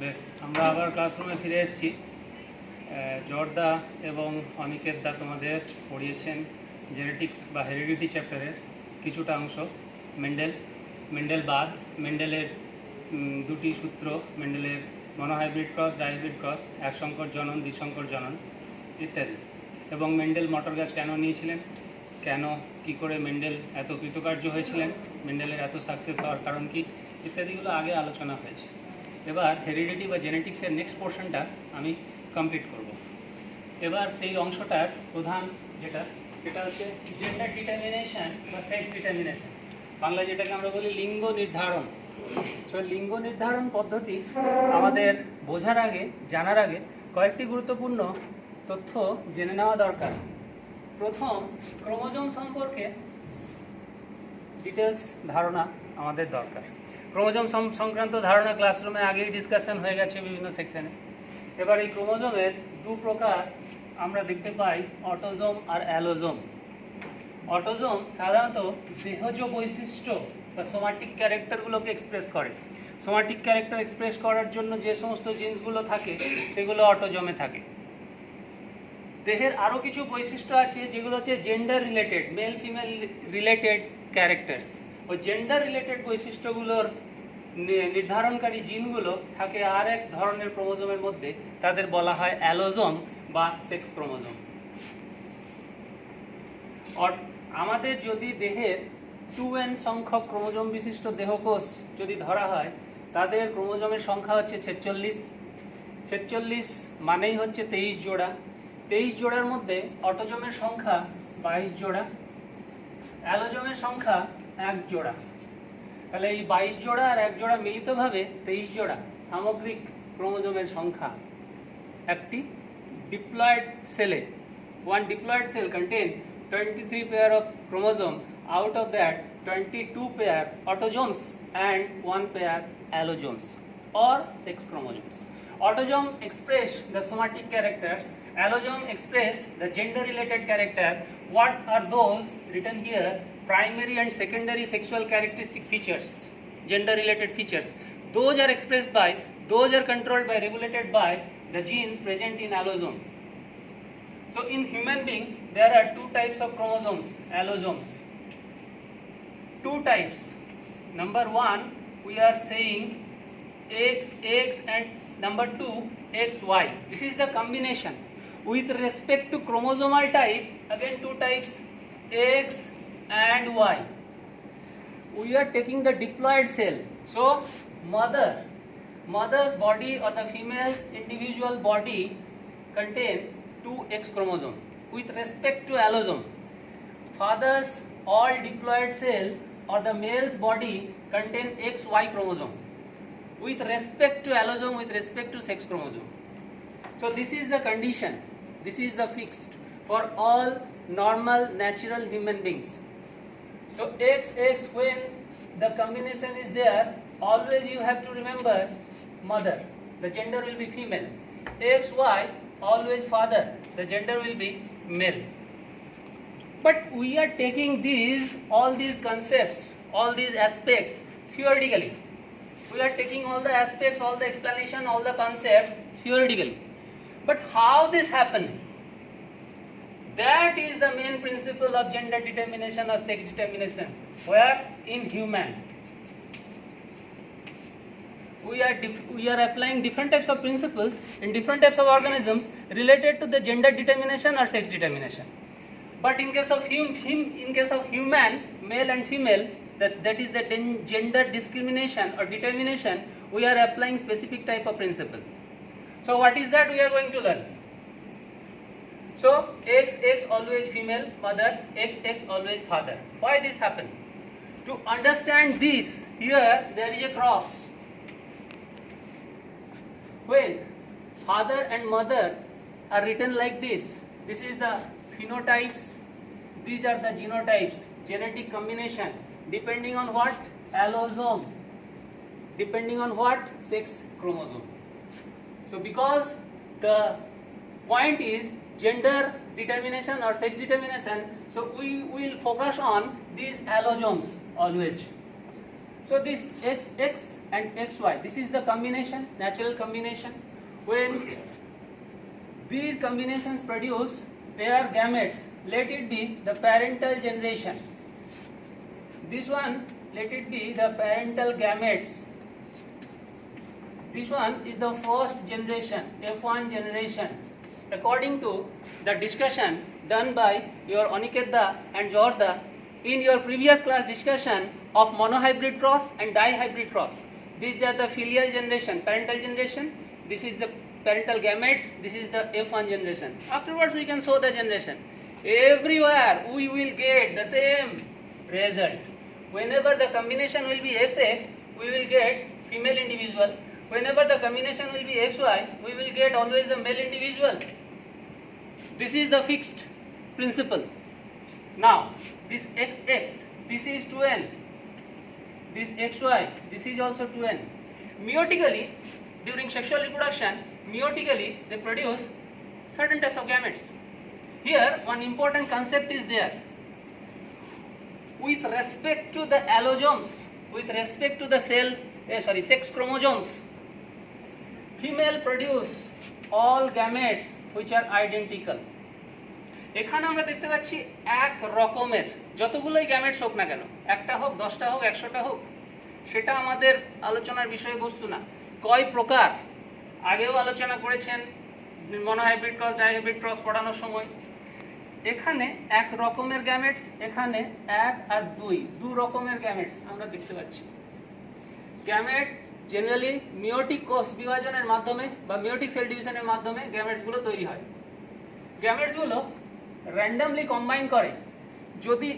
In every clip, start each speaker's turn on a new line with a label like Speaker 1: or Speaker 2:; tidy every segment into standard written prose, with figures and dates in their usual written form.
Speaker 1: বেশ, আমরা আবার ক্লাসরুমে ফিরে এসেছি। জর্দা এবং অনিকেত দা তোমাদের পড়িয়েছেন জেনেটিক্স বা হেরিডিটি চ্যাপ্টারের কিছুটা অংশ। মেন্ডেলের দুটি সূত্র, মেন্ডেলের মনোহাইব্রিড ক্রস, ডাইহাইব্রিড ক্রস, একসংকর জনন, দ্বিসংকর জনন ইত্যাদি, এবং মেন্ডেল মটর গাছ কেন নিয়েছিলেন, কি করে মেন্ডেল এত কৃতকার্য হয়েছিলেন, মেন্ডেলের এত সাকসেস হওয়ার কারণ কি ইত্যাদিগুলো আগে আলোচনা হয়েছে। এবার হেরিডিটি বা জেনেটিক্সের নেক্সট পোর্শনটা আমি কমপ্লিট করব। এবার সেই অংশটার প্রধান সেটা হচ্ছে জেন্ডার ডিটারমিনেশন বা সেক্স ডিটারমিনেশন, বাংলা যেটাকে আমরা বলি লিঙ্গ নির্ধারণ। তো লিঙ্গ নির্ধারণ পদ্ধতি আমাদের জানার আগে কয়েকটি গুরুত্বপূর্ণ তথ্য জেনে নেওয়া দরকার। প্রথম, ক্রোমোজোম সম্পর্কে ডিটেলস ধারণা আমাদের দরকার। ক্রোমোজোম সংক্রান্ত ধারণা ক্লাসরুমে আগেই ডিসকাশন হয়ে গেছে বিভিন্ন সেকশনে। এবার এই ক্রোমোজোমের দু প্রকার আমরা দেখতে পাই, অটোজোম আর অ্যালোজোম। অটোজোম সাধারণত দেহজ বৈশিষ্ট্য বা সোমাটিক ক্যারেক্টারগুলোকে এক্সপ্রেস করে। সোমাটিক ক্যারেক্টার এক্সপ্রেস করার জন্য যে সমস্ত জিনিসগুলো থাকে সেগুলো অটোজোমে থাকে। দেহের আরও কিছু বৈশিষ্ট্য আছে যেগুলো হচ্ছে gender related, male female related characters. ওই জেন্ডার রিলেটেড বৈশিষ্ট্যগুলোর নির্ধারণকারী জিনগুলো থাকে আর এক ধরনের ক্রোমোজোমের মধ্যে, তাদের বলা হয় অ্যালোজোম বা সেক্স ক্রোমোজোম। আমাদের যদি দেহের 2n সংখ্যক ক্রোমোজোম বিশিষ্ট দেহকোষ যদি ধরা হয়, তাদের ক্রোমোজোমের সংখ্যা হচ্ছে 46। 46 মানেই হচ্ছে 23 জোড়া। 23 জোড়ার মধ্যে অটোজোমের সংখ্যা 22 জোড়া, অ্যালোজোমের সংখ্যা 1 জোড়া। তাহলে এই 22 জোড়া আর 1 জোড়া মিলিতভাবে 23 জোড়া সামগ্রিক ক্রোমোজোমের সংখ্যা। একটি ডিপ্লয়েড সেলে, one diploid cell contain 23 pair of chromosome. Out of that, 22 pair autosomes and 1 pair allosomes or sex chromosomes. Autosome express the somatic characters, allosome express the gender related character. What are those written here? Primary and secondary sexual characteristic features, gender related features. Those are expressed by, those are controlled by, regulated by the genes present in allosome. So in human being there are two types of chromosomes, allosomes. Two types. Number one, we are saying XX, and number two, XY. This is the combination. With respect to chromosomal type, again two types, X and Y. We are taking the diploid cell. So mother's body or the female's individual body contain 2X chromosome. With respect to allosome, father's all diploid cell or the male's body contain XY chromosome. With respect to allosome, with respect to sex chromosome. So this is the condition, this is the fixed for all normal natural human beings. So XX, when the combination is there, always you have to remember mother, the gender will be female. XY, always father, the gender will be male. But we are taking all these concepts, all these aspects theoretically. We are taking all the aspects, all the explanation, all the concepts theoretically. But how this happened? That is the main principle of gender determination or sex determination. Where? In human. We are applying different types of principles in different types of organisms related to the gender determination or sex determination. But in case of human, male and female, that is the gender discrimination or determination, we are applying specific type of principle. So what is that we are going to learn? So XX always female mother, XX always father. Why this happen? To understand this, here there is a cross. When father and mother are written like this is the phenotypes, these are the genotypes, genetic combination, depending on what? Allosome, depending on what? Sex chromosome. So because the point is gender determination or sex determination, so we will focus on these allosomes always. So this XX and XY, this is the combination, natural combination. When these combinations produce their gametes, let it be the parental generation. This one, let it be the parental gametes. This one is the first generation, F1 generation. According to the discussion done by your Anikeda and Jorda in your previous class discussion of monohybrid cross and dihybrid cross. These are the filial generation, parental generation. This is the parental gametes. This is the F1 generation. Afterwards we can show the generation. Everywhere we will get the same result. Whenever the combination will be XX, we will get female individual. Whenever the combination will be XY, we will get always the male individual. This is the fixed principle. Now, this XX, this is 2n. This XY, this is also 2n. Meiotically, during sexual reproduction, meiotically they produce certain types of gametes. Here, one important concept is there. With respect to the allosomes, with respect to the sex chromosomes, female produce all gametes which are identical. এখানে আমরা দেখতে পাচ্ছি এক রকমের যতগুলোই gametes হোক না কেন, একটা হোক, 10টা হোক, 100টা হোক, সেটা আমাদের আলোচনার বিষয়বস্তু না। কয় প্রকার আগেও আলোচনা করেছেন মনোহাইব্রিড ক্রস, ডাইহাইব্রিড ক্রস পড়ানোর সময়। এখানে এক রকমের গ্যামেটস, এখানে 1 আর 2, দু রকমের গ্যামেটস আমরা দেখতে পাচ্ছি। গ্যামেট জেনারেলি মিওটিক কোষ বিভাজনের মাধ্যমে বা মিওটিক সেল ডিভিশনের মাধ্যমে গ্যামেটসগুলো তৈরি হয়। গ্যামেটসগুলো র্যান্ডমলি কম্বাইন করে। যদি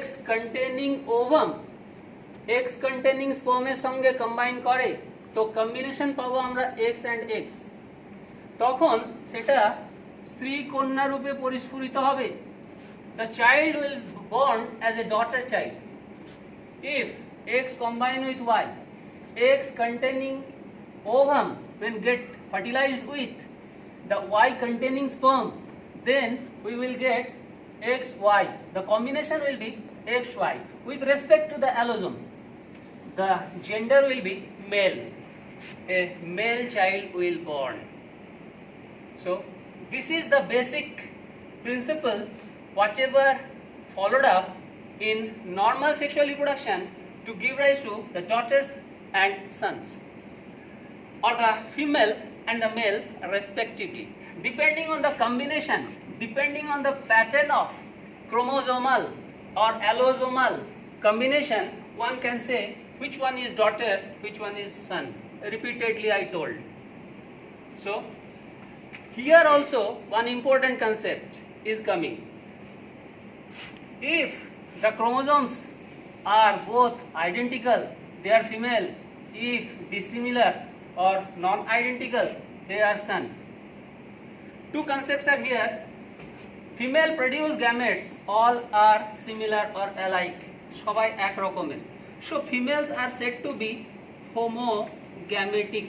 Speaker 1: X containing ovum X containing স্পার্মের সঙ্গে কম্বাইন করে তো কম্বিনেশন পাবো আমরা X and X। তখন সেটা স্ত্রী কন্যা রূপে পরিস্ফুরিত হবে। The child will born as a daughter child. If X combine with Y, X containing ovum when get fertilized with the Y containing sperm, then we will get XY. The combination will be XY. With respect to the allosome, the gender will be male. A male child will born. So this is the basic principle whatever followed up in normal sexual reproduction to give rise to the daughters and sons, or the female and the male respectively. Depending on the combination, depending on the pattern of chromosomal or allosomal combination, one can say which one is daughter, which one is son. Repeatedly I told. So here also one important concept is coming. If the chromosomes are both identical, they are female. If dissimilar or non-identical, they are son. Two concepts are here. Female produce gametes, all are similar or alike. সবাই এক রকমের। So females are said to be homogametic.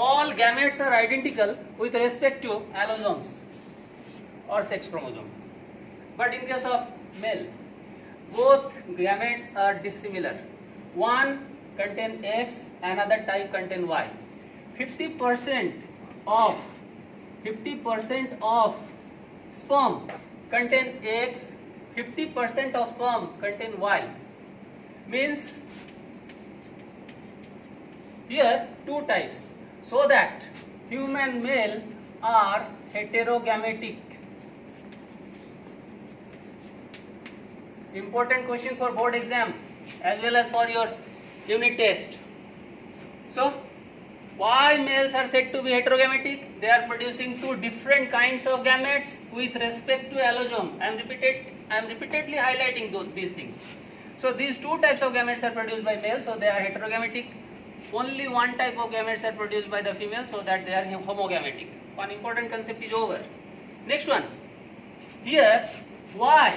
Speaker 1: All gametes are identical with respect to allosomes or sex chromosome. But in case of male, both gametes are dissimilar. One contain X, another type contain Y. 50% of sperm contain X, 50% of sperm contain Y. Means here two types, so that human male are heterogametic. Important question for board exam as well as for your unit test. So why males are said to be heterogametic? They are producing two different kinds of gametes with respect to allosome. I am repeatedly highlighting these things. So these two types of gametes are produced by male, so they are heterogametic. Only one type of gametes are produced by the female, so that they are homogametic. One important concept is over. Next one. Here, why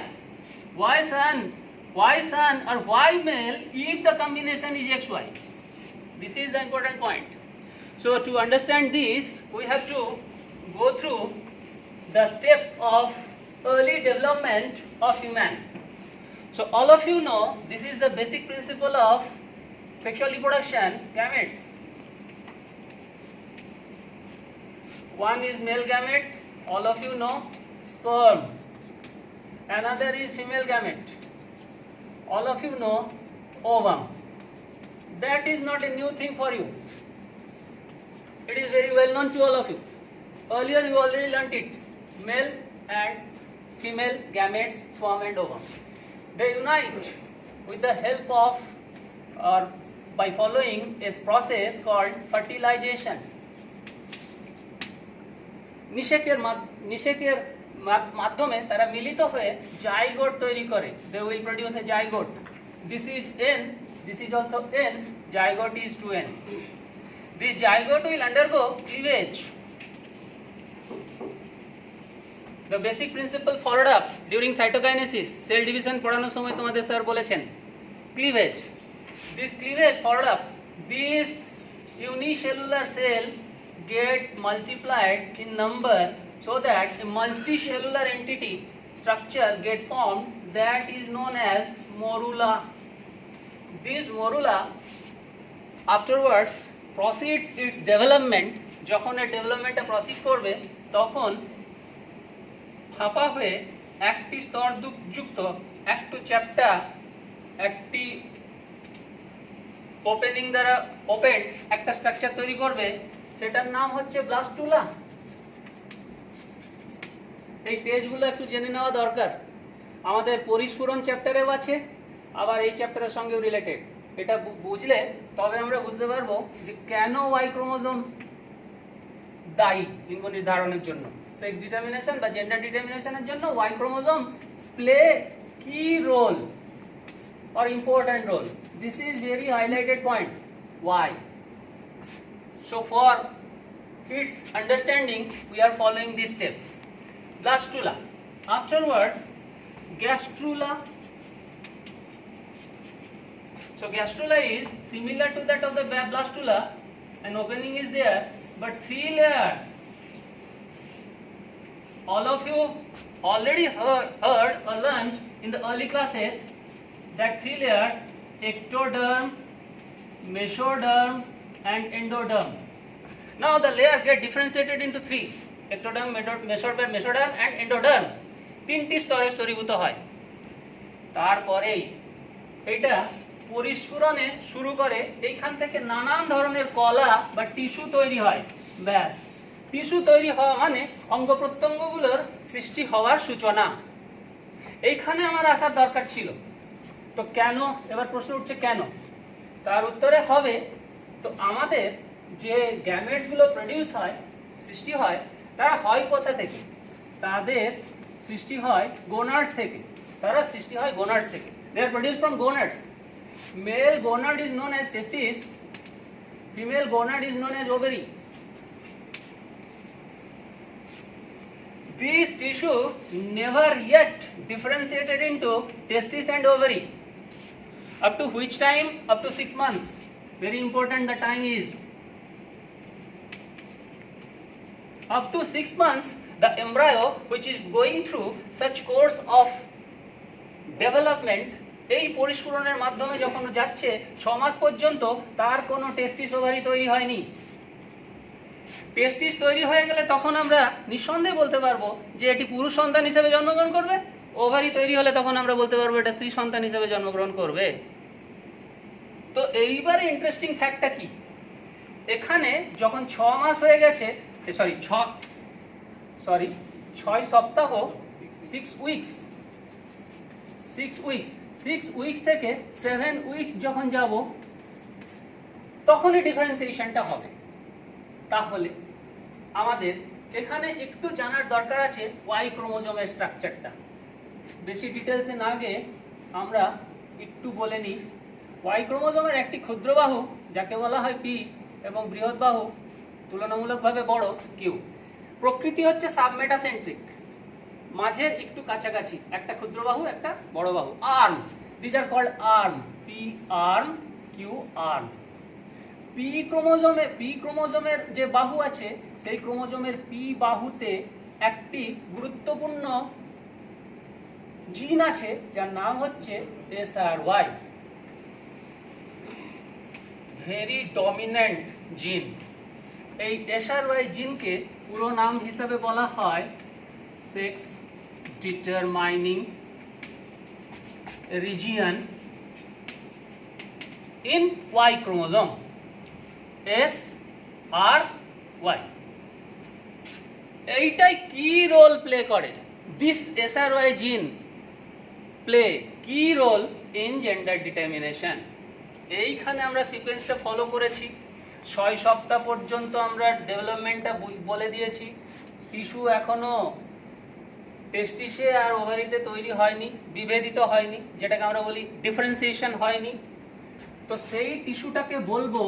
Speaker 1: son or why male if the combination is XY? This is the important point. So to understand this, we have to go through the steps of early development of human. So all of you know this is the basic principle of sexual reproduction, gametes. One is male gamete, all of you know, sperm. Another is female gamete, all of you know, ovum. That is not a new thing for you. It is very well known to all of you. Earlier you already learnt it. Male and female gametes, sperm and ovum. They unite with the help of or by following a process called fertilization. নিষেকের মাধ্যমে তারা মিলিত হয়ে zygote তৈরি করে। They will produce a zygote. This is N, this is also N, zygote is 2N. This zygote will undergo cleavage. The basic principle followed up during cytokinesis, cell division পড়ানোর সময় তোমাদের sir বলেছেন, cleavage. This cleavage followed up, this unicellular cell get multiplied in number so that a multicellular entity structure get formed that is known as morula. This morula afterwards proceeds its development. যখন এর ডেভেলপমেন্টটা proceed করবে তখন ফাঁপা হয়ে একটি স্তর যুক্ত একটু চ্যাপ্টা একটি ওপেনিং দ্বারা ওপেন একটা স্ট্রাকচার তৈরি করবে, সেটার নাম হচ্ছে ব্লাস্টুলা। এই স্টেজগুলো একটু জেনে নেওয়া দরকার। আমাদের পরিস্ফুরণ চ্যাপ্টারেও আছে, আবার এই চ্যাপ্টারের সঙ্গেও রিলেটেড। এটা বুঝলে তবে আমরা বুঝতে পারবো যে কেন ওয়াই ক্রোমোজোম দায়ী লিঙ্গ নির্ধারণের জন্য, সেক্স ডিটারমিনেশন বা জেন্ডার ডিটারমিনেশনের জন্য ওয়াই ক্রোমোজোম প্লে কি role or important role. This is very highlighted point. Why? So for its understanding we are following these steps. Blastula, afterwards gastrula. So gastrula is similar to that of the blastula, an opening is there but 3 layers. All of you already heard or learned in the early classes that 3 layers: ectoderm, mesoderm and endoderm. Now the layer get differentiated into 3: ectoderm, mesoderm and endoderm. তিনটি স্তরে স্তরীভূত হয়। তারপরেই এটা পরিস্ফুরণে শুরু করে, এইখান থেকে নানান ধরনের কলা বা টিস্যু তৈরি হয়। ব্যাস, টিস্যু তৈরি হওয়া মানে অঙ্গ প্রত্যঙ্গগুলোর সৃষ্টি হওয়ার সূচনা। এইখানে আমার আসার দরকার ছিল। তো কেন, এবার প্রশ্ন উঠছে কেন, তার উত্তরে হবে তো আমাদের যে গ্যামেটস গুলো প্রডিউস হয়, সৃষ্টি হয়, তারা হয় কোথা থেকে? তাদের সৃষ্টি হয় গোনাডস থেকে। তারা সৃষ্টি হয় গোনাডস থেকে। They are produced from gonads. Male gonad is known as testis, female gonad is known as ovary. These tissue never yet differentiated into testis and ovary. Up to which time? Up to 6 months. Very important the time is. Up to 6 months, the embryo which is going through such course of development, এই পরিস্ফুরণের মাধ্যমে যখন যাচ্ছে 6 মাস পর্যন্ত তার কোনো টেস্টিস ovary তৈরি হয়নি। টেস্টিস তৈরি হয়ে গেলে তখন আমরা নিঃসন্দেহে বলতে পারবো যে এটি পুরুষ সন্তান হিসেবে জন্মগ্রহণ করবে। ওভারি তৈরি হলে তখন আমরা বলতে পারবো এটা স্ত্রী সন্তান হিসেবে জন্মগ্রহণ করবে। তো এইবারে ইন্টারেস্টিং ফ্যাক্টটা কি, এখানে যখন 6 মাস হয়ে গেছে, 6 সপ্তাহ, 6 উইকস থেকে 7 উইকস যখন যাব তখনই ডিফারেন্সিয়েশনটা হবে। তাহলে আমাদের এখানে একটু জানার দরকার আছে ওয়াই ক্রোমোজোমের স্ট্রাকচারটা। বেশি ডিটেলসে না গিয়ে আমরা একটু বলে নিই। ওয়াই ক্রোমোজোমের একটি ক্ষুদ্র বাহু যাকে বলা হয় পি এবং বৃহৎ বাহু তুলনামূলকভাবে বড় কিউ। প্রকৃতি হচ্ছে সাবমেটাসেন্ট্রিক, মাঝের একটু কাছাকাছি, একটা ক্ষুদ্র বাহু একটা বড় বাহু। Arm, this are called arm, P arm, Q arm. P ক্রোমোজোমের যে বাহু আছে সেই ক্রোমোজোমের পি বাহুতে একটি গুরুত্বপূর্ণ জিন আছে যার নাম হচ্ছে SRY, ভেরি ডমিন্যান্ট জিন। এই SRY জিনকে পুরো নাম হিসাবে বলা হয় sex determining region in Y chromosome, SRY। এইটাই কি রোল প্লে করে? দিস SRY জিন প্লে কি রোল ইন জেন্ডার ডিটারমিনেশন। এইখানে আমরা সিকোয়েন্সটা ফলো করেছি। 6 সপ্তাহ পর্যন্ত আমরা ডেভেলপমেন্টটা বলে দিয়েছি। টিস্যু এখনো টেস্টিসে আর ওভারিতে তৈরি হয়নি, বিভেদিত হয়নি, যেটাকে আমরা বলি ডিফারেন্সিয়েশন হয়নি। তো সেই টিস্যুটাকে বলবো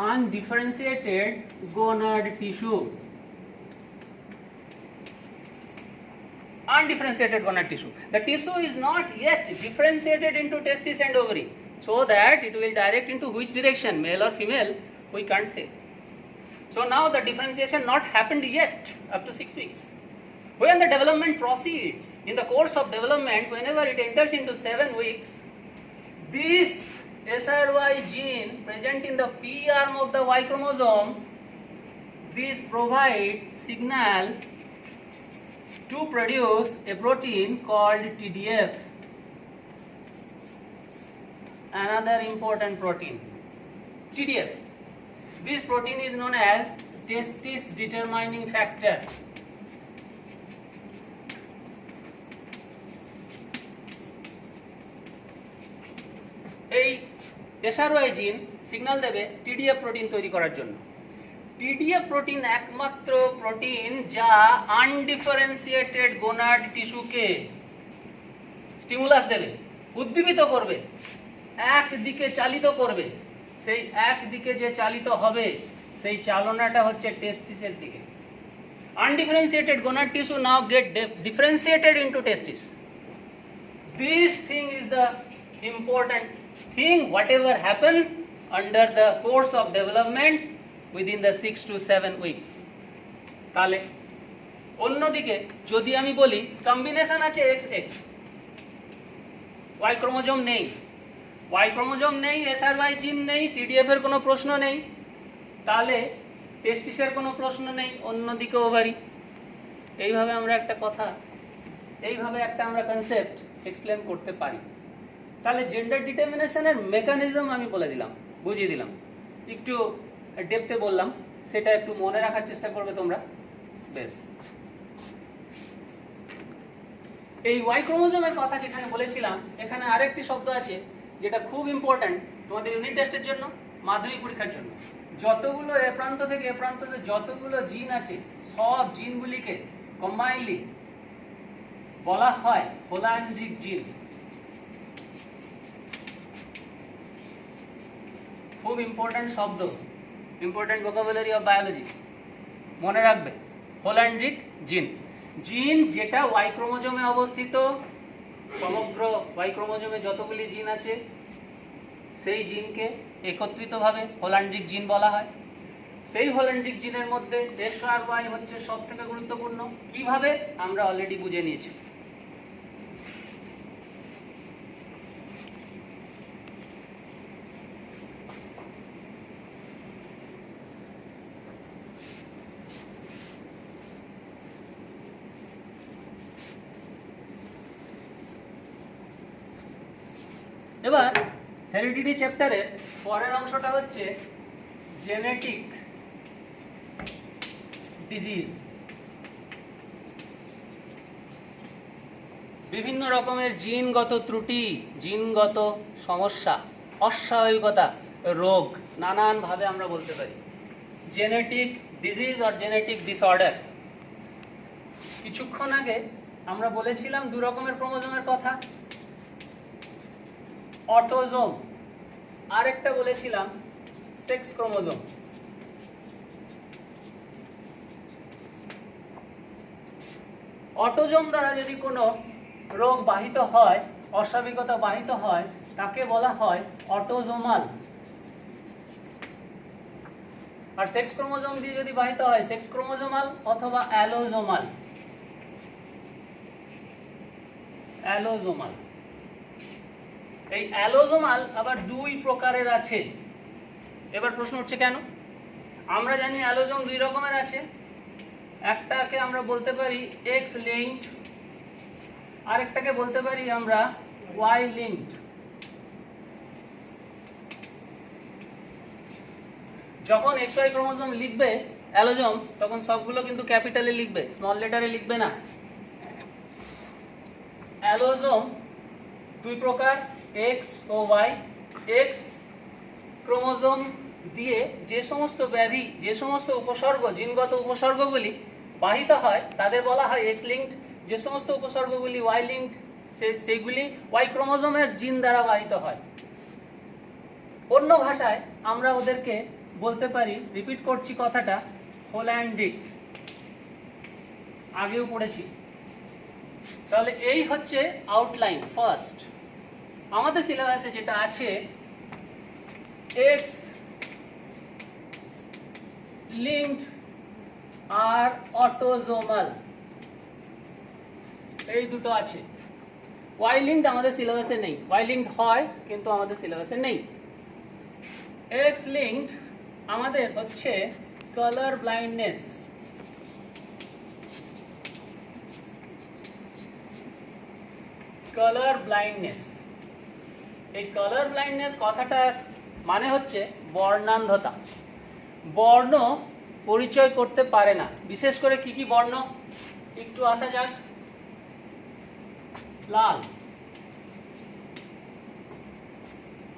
Speaker 1: undifferentiated gonad tissue. Undifferentiated gonad tissue. The tissue is not yet differentiated into testis and ovary, so that it will direct into which direction, male or female, we can't say. So now the differentiation not happened yet up to 6 weeks. When the development proceeds, in the course of development, whenever it enters into 7 weeks, this SRY gene present in the P arm of the Y chromosome, this provide signal to produce a protein called TDF. Another important protein, TDF. This protein is known as testis determining factor. এই SRY জিন signal দেবে TDF protein তৈরি করার জন্য। TDF protein একমাত্র protein যা undifferentiated gonad টিস্যুকে stimulus দেবে, উদ্দীপিত করবে, একদিকে চালিত করবে। সেই একদিকে যে চালিত হবে সেই চালনাটা হচ্ছে টেস্টিসের দিকে। Undifferentiated gonad tissue now get differentiated into testis. This thing is the important thing, whatever happen under the course of development within the 6 to 7 weeks. তাহলে অন্যদিকে যদি আমি বলি কম্বিনেশন আছে XX, Y ক্রোমোজোম নেই, Y ক্রোমোজোম নেই, SRY জিন নেই, TDF এর কোনো প্রশ্ন নেই, তাহলে টেস্টিসের কোনো প্রশ্ন নেই, অন্যদিকে ওভারি। এইভাবে আমরা একটা কথা, এইভাবে একটা আমরা কনসেপ্ট এক্সপ্লেন করতে পারি। তাহলে জেন্ডার ডিটারমিনেশনের মেকানিজম আমি বলে দিলাম, বুঝিয়ে দিলাম, একটু ডেপথে বললাম, সেটা একটু মনে রাখার চেষ্টা করবে তোমরা। বেশ, এই Y ক্রোমোজোমের কথা যেখানে বলেছিলাম, এখানে আরেকটি শব্দ আছে যেটা খুব ইম্পর্ট্যান্ট তোমাদের ইউনিট টেস্টের জন্য, মাধ্যমিক পরীক্ষার জন্য। যতগুলো এ প্রান্ত থেকে এ প্রান্ততে যতগুলো জিন আছে, সব জিনগুলিকে কম্বাইনলি বলা হয় হোলান্ড্রিক জিন। খুব ইম্পর্ট্যান্ট শব্দ, ইম্পর্ট্যান্ট ভোকাবুলারি অফ বায়োলজি, মনে রাখবে। হোলান্ড্রিক জিন, জিন যেটা Y ক্রোমোজোমে অবস্থিত, সমগ্র Y ক্রোমোজোমে যতগুলি জিন আছে সেই জিনকে একত্রিতভাবে হোলান্ড্রিক জিন বলা হয়। সেই হোলান্ড্রিক জিনের মধ্যে SRY হচ্ছে সব থেকে গুরুত্বপূর্ণ। কিভাবে আমরা অলরেডি বুঝে নিয়েছি। এবার হেরিডিটি চ্যাপ্টারের পরের অংশটা হচ্ছে জেনেটিক ডিজিজ। বিভিন্ন রকমের জিনগত ত্রুটি, জিনগত সমস্যা, অস্বাভাবিকতা, রোগ, নানানভাবে আমরা বলতে পারি জেনেটিক ডিজিজ আর জেনেটিক ডিসঅর্ডার। কিছুক্ষণ আগে আমরা বলেছিলাম দু রকমের ক্রোমোজোমের কথা, অটোজোম, আরেকটা বলেছিলাম সেক্স ক্রোমোজোম। অটোজোম দ্বারা যদি কোনো রোগ বাহিত হয়, অস্বাভাবিকতা বাহিত হয়, তাকে বলা হয় অটোজোমাল। আর সেক্স ক্রোমোজোম দিয়ে যদি বাহিত হয় সেক্স ক্রোমোজোমাল অথবা অ্যালোজোমাল। অ্যালোজোমাল, এই অ্যালোজোমাল আবার দুই প্রকারের আছে। এবার প্রশ্ন হচ্ছে কেন? আমরা জানি অ্যালোজোম দুই রকমের আছে, একটাকে আমরা বলতে পারি এক্স লিঙ্কড, আরেকটাকে বলতে পারি আমরা ওয়াই লিঙ্কড। যখন এক্স ওয়াই ক্রোমোজোম লিখবে অ্যালোজোম, তখন সবগুলো কিন্তু ক্যাপিটালে লিখবে, স্মল লেটারে লিখবে না। অ্যালোজোম দুই প্রকার, এক্স ও ওয়াই। এক্স ক্রোমোজোম দিয়ে যে সমস্ত ব্যাধি, যে সমস্ত উপসর্গ, জিনগত উপসর্গগুলি বাহিত হয় তাদের বলা হয় এক্স লিঙ্কড। যে সমস্ত উপসর্গগুলি ওয়াই লিঙ্কড সেইগুলি ওয়াই ক্রোমোজোমের জিন দ্বারা বাহিত হয়। অন্য ভাষায় আমরা ওদেরকে বলতে পারি, রিপিট করছি কথাটা, হোল্যান্ডিক, আগেও পড়েছি। তাহলে এই হচ্ছে আউটলাইন ফার্স্ট। আমাদের সিলেবাসে যেটা আছে এক্স লিঙ্কড আর অটোজোমাল, এই দুটো আছে। ওয়াই লিঙ্কড আমাদের সিলেবাসে নেই, ওয়াই লিঙ্কড হয় কিন্তু আমাদের সিলেবাসে নেই। এক্স লিঙ্কড আমাদের হচ্ছে কালার ব্লাইন্ডনেস। কালার ব্লাইন্ডনেস, এই কালার ব্লাইন্ডনেস কথাটার মানে হচ্ছে বর্ণান্ধতা। বর্ণ পরিচয় করতে পারে না। বিশেষ করে কি কি বর্ণ একটু আসা যাক। লাল,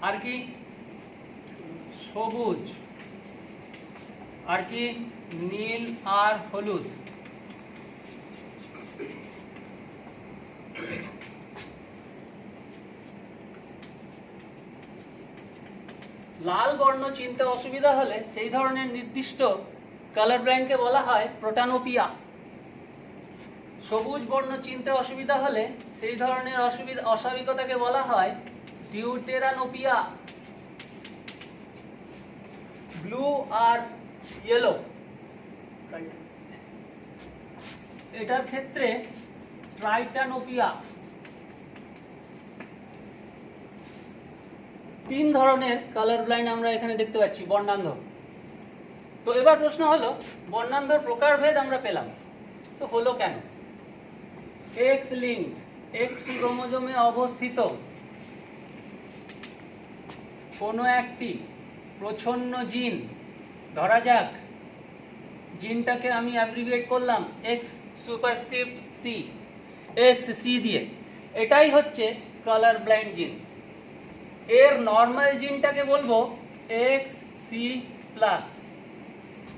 Speaker 1: আর কি সবুজ, আর কি নীল আর হলুদ। লাল বর্ণ চিনতে অসুবিধা হলে সেই ধরনের নির্দিষ্ট কালার ব্লাইন্ডকে বলা হয় প্রোটানোপিয়া। সবুজ বর্ণ চিনতে অসুবিধা হলে সেই ধরনের অস্বাভাবিকতাকে বলা হয় ডিউটেরানোপিয়া। ব্লু আর ইয়েলো, এটার ক্ষেত্রে ট্রাইটানোপিয়া। তিন ধরনের কালার ব্লাইন্ড আমরা এখানে দেখতে পাচ্ছি, বর্ণান্ধ। তো এবার প্রশ্ন হলো, বর্ণান্ধর প্রকারভেদ আমরা পেলাম, তো হলো কেন? এক্স লিঙ্কড, এক্স ক্রোমোজোমে অবস্থিত কোনো একটি প্রচ্ছন্ন জিন, ধরা যাক জিনটাকে আমি অ্যাব্রিভিয়েট করলাম X superscript C, X C দিয়ে, এটাই হচ্ছে কালার ব্লাইন্ড জিন। এর নর্মাল জিনটাকে বলবো এক্স সি প্লাস।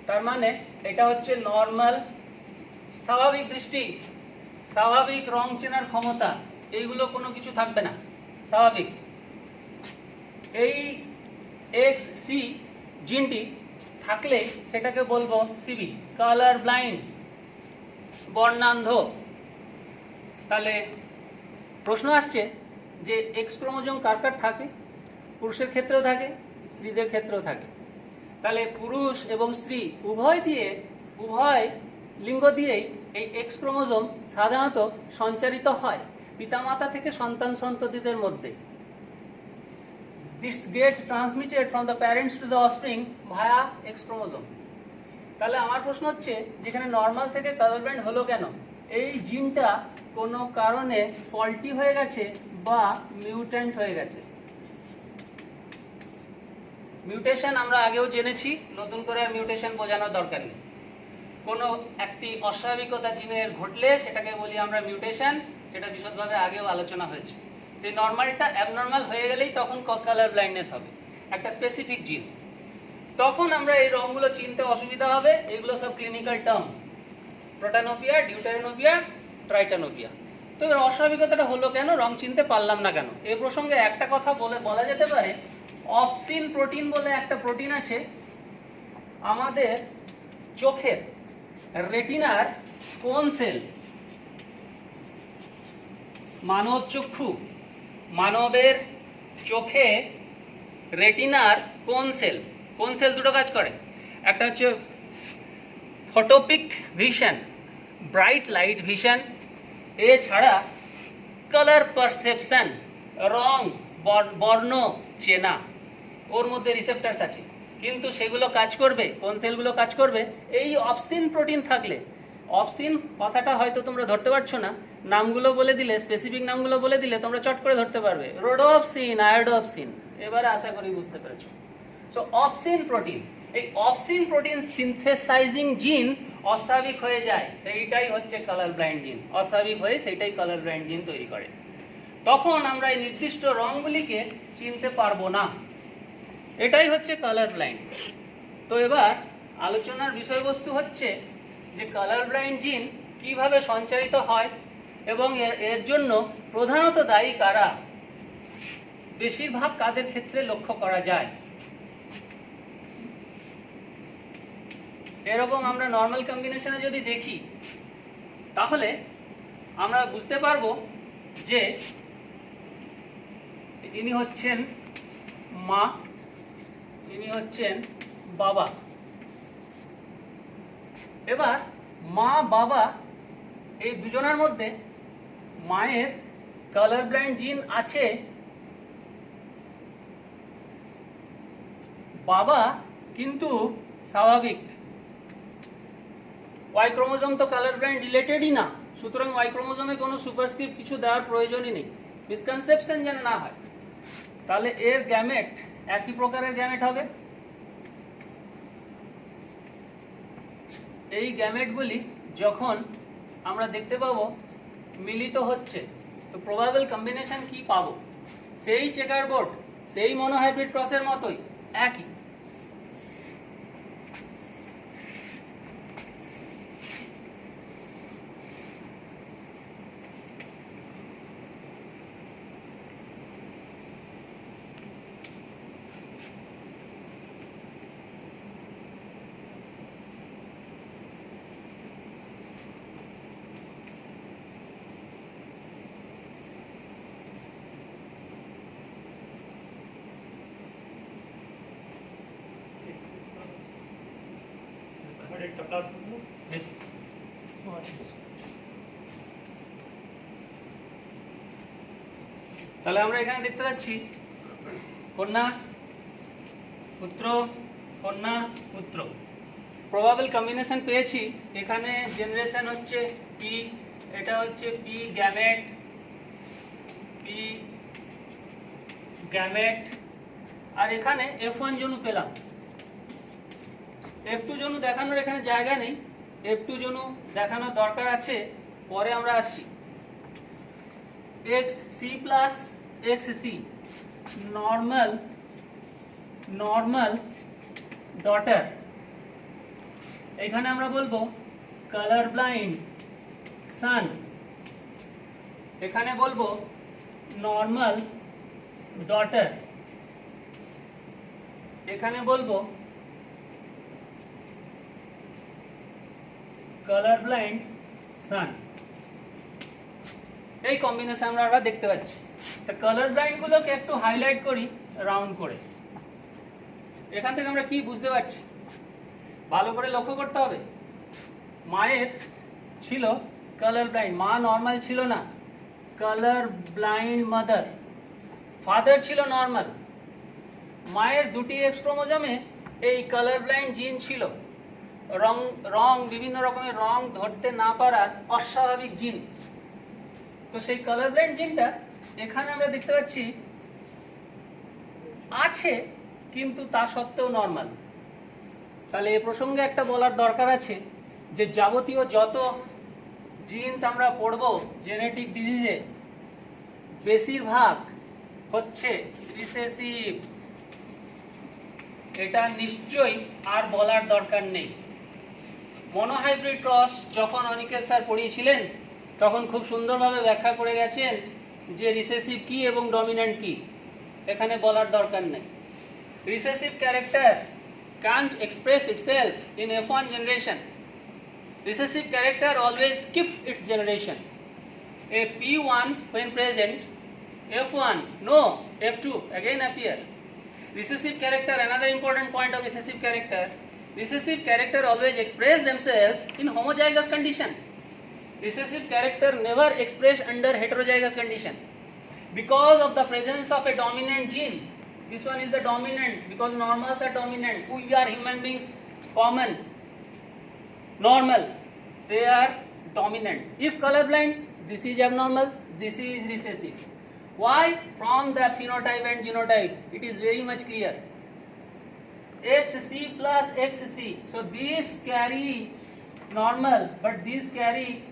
Speaker 1: তার মানে এটা হচ্ছে নর্মাল, স্বাভাবিক দৃষ্টি, স্বাভাবিক রং চেনার ক্ষমতা, এইগুলো কোনো কিছু থাকবে না, স্বাভাবিক। এই এক্স সি জিনটি থাকলে সেটাকে বলবো সিবি, কালার ব্লাইন্ড, বর্ণান্ধ। তাহলে প্রশ্ন আসছে যে এক্স ক্রোমোজোম কার কার থাকে? পুরুষের ক্ষেত্রেও থাকে, স্ত্রীদের ক্ষেত্রেও থাকে। তাহলে পুরুষ এবং স্ত্রী উভয় লিঙ্গ দিয়েই এই এক্স ক্রোমোজোম সাধারণত সঞ্চারিত হয় পিতামাতা থেকে সন্তান সন্ততিদের মধ্যে। This get transmitted from the parents to the offspring via X chromosome. তাহলে আমার প্রশ্ন হচ্ছে, যেখানে নর্মাল থেকে কালার ব্লাইন্ড হলো কেন? এই জিনটা কোনো কারণে ফল্টি হয়ে গেছে বা মিউট্যান্ট হয়ে গেছে। মিউটেশন আমরা আগেও জেনেছি, নতুন করে আর মিউটেশন বোঝানোর দরকার নেই। কোনো একটি অস্বাভাবিকতা জিনের ঘটলে সেটাকে বলি আমরা মিউটেশন, সেটা বিশদভাবে আগেও আলোচনা হয়েছে। সেই নর্মালটা অ্যাবনর্মাল হয়ে গেলেই তখন কালার ব্লাইন্ডনেস হবে, একটা স্পেসিফিক জিন। তখন আমরা এই রঙগুলো চিনতে অসুবিধা হবে। এগুলো সব ক্লিনিক্যাল টার্ম, প্রোটানোপিয়া, ডিউটেরানোপিয়া, ট্রাইটানোপিয়া। তো এর অস্বাভাবিকতাটা হলো কেন, রং চিনতে পারলাম না কেন? এ প্রসঙ্গে একটা কথা বলা যেতে পারে, অপসিন প্রোটিন বলে একটা প্রোটিন আছে আমাদের চোখের রেটিনার কোন সেল, মানব চক্ষু, মানবের চোখে রেটিনার কোন সেল দুটো কাজ করে। একটা হচ্ছে ফটোপিক ভিশন, ব্রাইট লাইট ভিশন, এছাড়া কালার পারসেপশন, রং বর্ণ চেনা, ওর মধ্যে রিসেপ্টার্স আছে। কিন্তু সেগুলো কাজ করবে, কোন সেলগুলো কাজ করবে? এই অপসিন প্রোটিন থাকলে। অপসিন কথাটা হয়তো তোমরা ধরতে পারছো না, নামগুলো বলে দিলে, স্পেসিফিক নামগুলো বলে দিলে তোমরা চট করে ধরতে পারবে। রোডোপসিন, আয়োডোপসিন, এবারে আশা করি বুঝতে পেরেছো। সো অপসিন প্রোটিন, এই অপসিন প্রোটিন সিনথেসাইজিং জিন অস্বাভাবিক হয়ে যায়, সেইটাই হচ্ছে কালার ব্লাইন্ড জিন। অস্বাভাবিক হয়ে সেইটাই কালার ব্লাইন্ড জিন তৈরি করে। তখন আমরা এই নির্দিষ্ট রঙগুলিকে চিনতে পারবো না, এটাই হচ্ছে কালার ব্লাইন্ড। তো এবার আলোচনার বিষয়বস্তু হচ্ছে যে কালার ব্লাইন্ড জিন কিভাবে সঞ্চারিত হয় এবং এর জন্য প্রধানত দায়ী কারা, বেশিরভাগ কাদের ক্ষেত্রে লক্ষ্য করা যায়। এরকম আমরা নর্মাল কম্বিনেশনে যদি দেখি তাহলে আমরা বুঝতে পারবো যে ইনি হচ্ছেন মা, ইনি হচ্ছেন বাবা। এবার মা বাবা এই দুজনের মধ্যে মায়ের কালার ব্লাইন্ড জিন আছে, বাবা কিন্তু স্বাভাবিক। ওয়াই ক্রোমোজোম তো কালার ব্লাইন্ড রিলেটেডই না, সুতরাং ওয়াই ক্রোমোজোমে কোনো সুপারস্ক্রিপ্ট কিছু দেওয়ার প্রয়োজনই নেই, মিসকনসেপশন যেন না হয়। তাহলে এর গ্যামেট একই প্রকারের গ্যামেট হবে। এই গ্যামেটগুলি যখন আমরা দেখতে পাবো মিলিত হচ্ছে, তো প্রবাবল কম্বিনেশন কি পাবো? সেই চেকার বোর্ড, সেই মনোহাইব্রিড ক্রসের মতোই একই। তাহলে আমরা এখানে দেখতে পাচ্ছি কন্যা পুত্র, কন্যা পুত্র, প্রবাবল কম্বিনেশন পেয়েছি। এখানে জেনারেশন হচ্ছে পি, এটা হচ্ছে পি গ্যামেট, পি গ্যামেট, আর এখানে F1 জনু পেলাম। F2 জনু দেখানোর এখানে জায়গা নেই, F2 জনু দেখানোর দরকার আছে, পরে আমরা আসছি। XC plus XC normal daughter, এখানে আমরা বলবো কালার ব্লাইন্ড সান, এখানে বলবো নর্মাল ডটার, এখানে বলবো কালার ব্লাইন্ড সান। এই কম্বিনেশন আমরা দেখতে পাচ্ছি। তো কালার ব্লাইন্ড গুলোকে একটু হাইলাইট করি রাউন্ড করে। এখান থেকে আমরা কি বুঝতে পারছি ভালো করে লক্ষ্য করতে হবে। মায়ের ছিল কালার ব্লাইন্ড, মা নর্মাল ছিল না, কালার ব্লাইন্ড মাদার। ফাদার ছিল নর্মাল। মায়ের দুটি এক্স ক্রোমোজোমে এই কালার ব্লাইন্ড জিন ছিল, রং বিভিন্ন রকমের রং ধরতে না পারার অস্বাভাবিক জিন। তো সেই কালার ব্লাইন্ড জিনটা এখানে আমরা দেখতে পাচ্ছি আছে, কিন্তু তা সত্ত্বেও নর্মাল। তাহলে এ প্রসঙ্গে একটা বলার দরকার আছে যে যাবতীয় যত জিনস আমরা পড়ব জেনেটিক ডিজিজে, বেশিরভাগ হচ্ছে রিসেসিভ। এটা নিশ্চয়ই আর বলার দরকার নেই। মনোহাইব্রিড ক্রস যখন অনিকেশ স্যার পড়িয়েছিলেন তখন খুব সুন্দরভাবে ব্যাখ্যা করে গেছেন যে রিসেসিভ কি এবং ডমিন্যান্ট কি, এখানে বলার দরকার নেই। Recessive character can't express itself in F1 generation. Recessive character always skip its generation. A P1 when present, F1 no, F2 again appear. Recessive character, another important point of recessive character, Recessive character always express themselves in homozygous condition. Recessive character never expressed under heterozygous condition because of the presence of a dominant gene. This one is the dominant because normals are dominant. We are human beings common. Normal. They are dominant. If colorblind, this is abnormal, this is recessive. Why? From the phenotype and genotype, it is very much clear. XC plus XC. So these carry normal, but these carry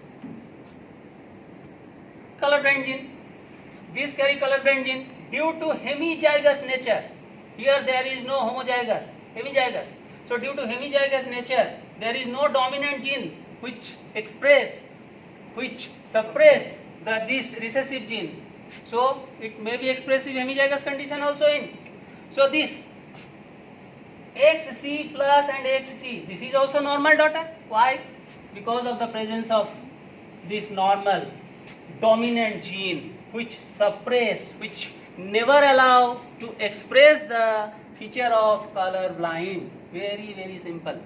Speaker 1: colorblind gene. These carry colorblind gene due to hemizygous nature. Here there is no homozygous, hemizygous. So due to hemizygous nature, there is no dominant gene which suppress this recessive gene. So it may be expressive hemizygous condition also in. So this XC plus and XC, this is also normal daughter. Why? Because of the presence of this normal dominant gene which suppress, which never allow to express the feature of color blind. Very, very simple.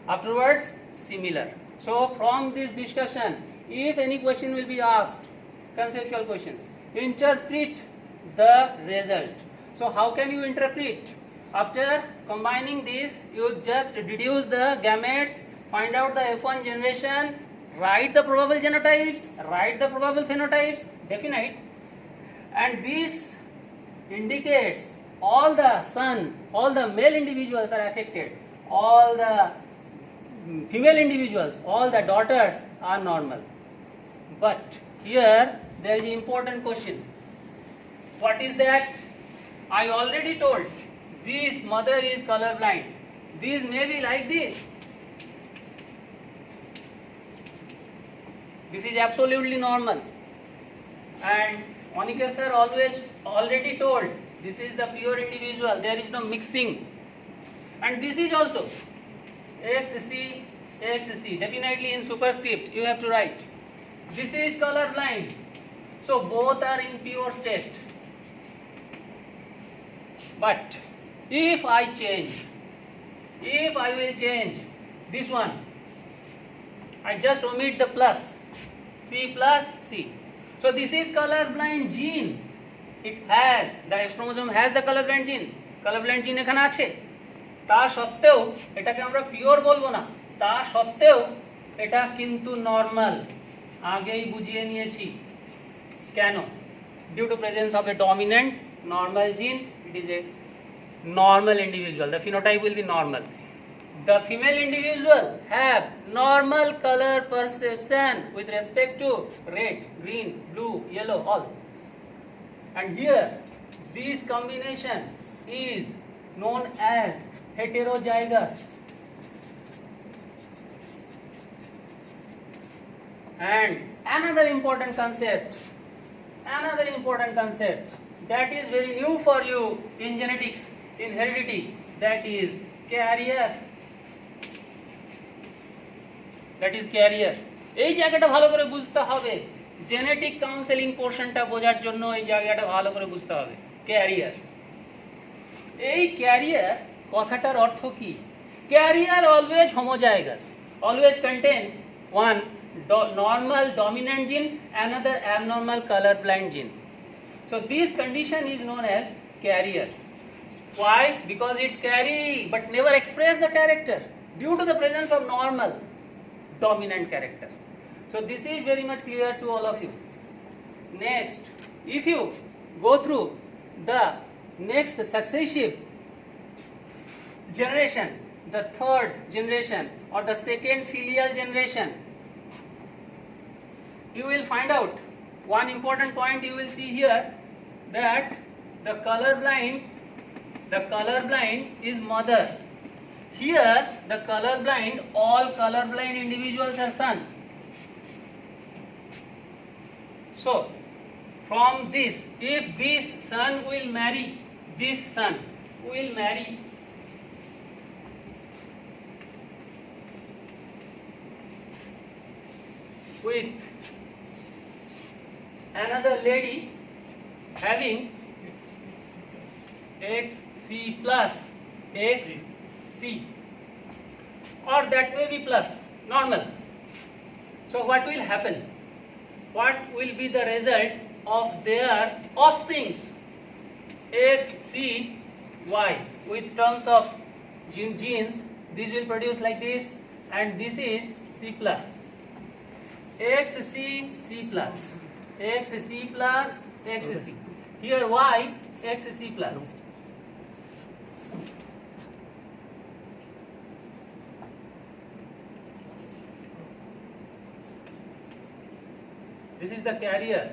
Speaker 1: Afterwards, similar. So from this discussion, if any question will be asked, conceptual questions, interpret the result. So how can you interpret? After combining this, you just deduce the gametes, find out the F1 generation, write the probable genotypes, write the probable phenotypes, definite, and this indicates all the male individuals are affected, all the female individuals, all the daughters are normal. But here there is an important question. What is that? I already told this mother is colorblind. This may be like this. This is absolutely normal. And Monica sir already told this is the pure individual. There is no mixing. And this is also XC, XC. Definitely in superscript you have to write. This is colorblind. So both are in pure state. But if I will change this one, I just omit the plus, C plus C. So this is colorblind gene. It has, the X chromosome has the colorblind gene. Colorblind gene এখানে আছে। তা সত্ত্বেও এটাকে আমরা pure বলবো না। তা সত্ত্বেও এটা কিন্তু নরমাল। আগেই বুঝিয়ে নিয়েছি। কেন? Due to presence of a dominant normal gene, it is a normal individual. The phenotype will be normal. The female individual have normal color perception with respect to red, green, blue, yellow, all. And here, this combination is known as heterozygous. And another important concept that is very new for you in genetics, in heredity, that is carrier. এই জায়গাটা ভালো করে বুঝতে হবে। Genetic counselling পোর্শনটা বোঝার জন্য এই জায়গাটা ভালো করে বুঝতে হবে। ক্যারিয়ার, এই ক্যারিয়ার কথাটার অর্থ কি? Career always homozygous, always contain one normal dominant gene, another abnormal color blind gene. So this condition is known as carrier. Why? Because it carry but never express the character due to the presence of normal dominant character. So this is very much clear to all of you. Next, if you go through the next successive generation, the third generation or the second filial generation, you will find out one important point. You will see here that the colorblind is mother. Here the colorblind, all colorblind individuals are son. So from this, if this son will marry, this son will marry with another lady having XC plus XC. or that may be plus, normal. So what will happen? What will be the result of their offsprings? X, C, Y. With terms of genes, this will produce like this, and this is C plus. X, C, C plus. X, C plus, X, C. Here Y, X, C plus. This is the carrier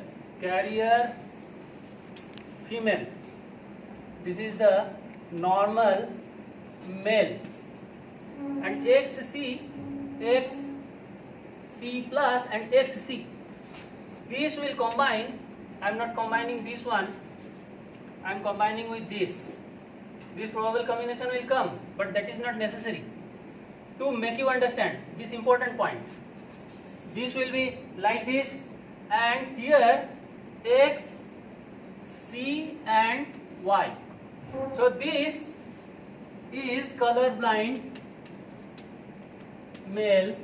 Speaker 1: female. This is the normal male. And XC plus and XC. These will combine. I am not combining this one. I am combining with this. This probable combination will come, but that is not necessary. To make you understand this important point, this will be like this, and here X, C and Y. So this is color blind male.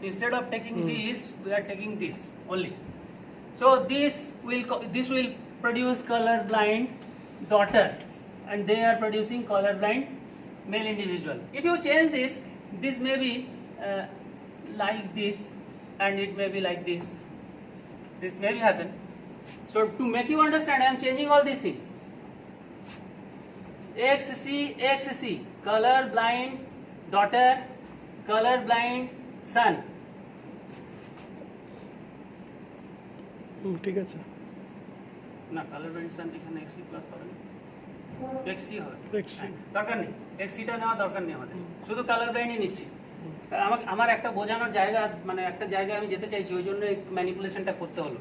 Speaker 1: Instead of taking this, we are taking this only. So this will produce color blind daughter, and they are producing color blind male individual. If you change this, this may be like this, and it may be like this. This may happen. So to make you understand, I am changing all these things. XC, color blind daughter, color blind son.
Speaker 2: ঠিক আছে
Speaker 1: না colour blind সান এখানে এক্সি plus হবে না, এক্সি হবে,
Speaker 2: XC
Speaker 1: দরকার নেই, এক্সিটা নেওয়া দরকার নেই আমাদের, শুধু কালার ব্লাইন্ডই নিচ্ছি। আমার একটা বোঝানোর জায়গা, মানে একটা জায়গায় আমি যেতে চাইছি, ওই জন্য এই ম্যানিপুলেশনটা করতে হলো।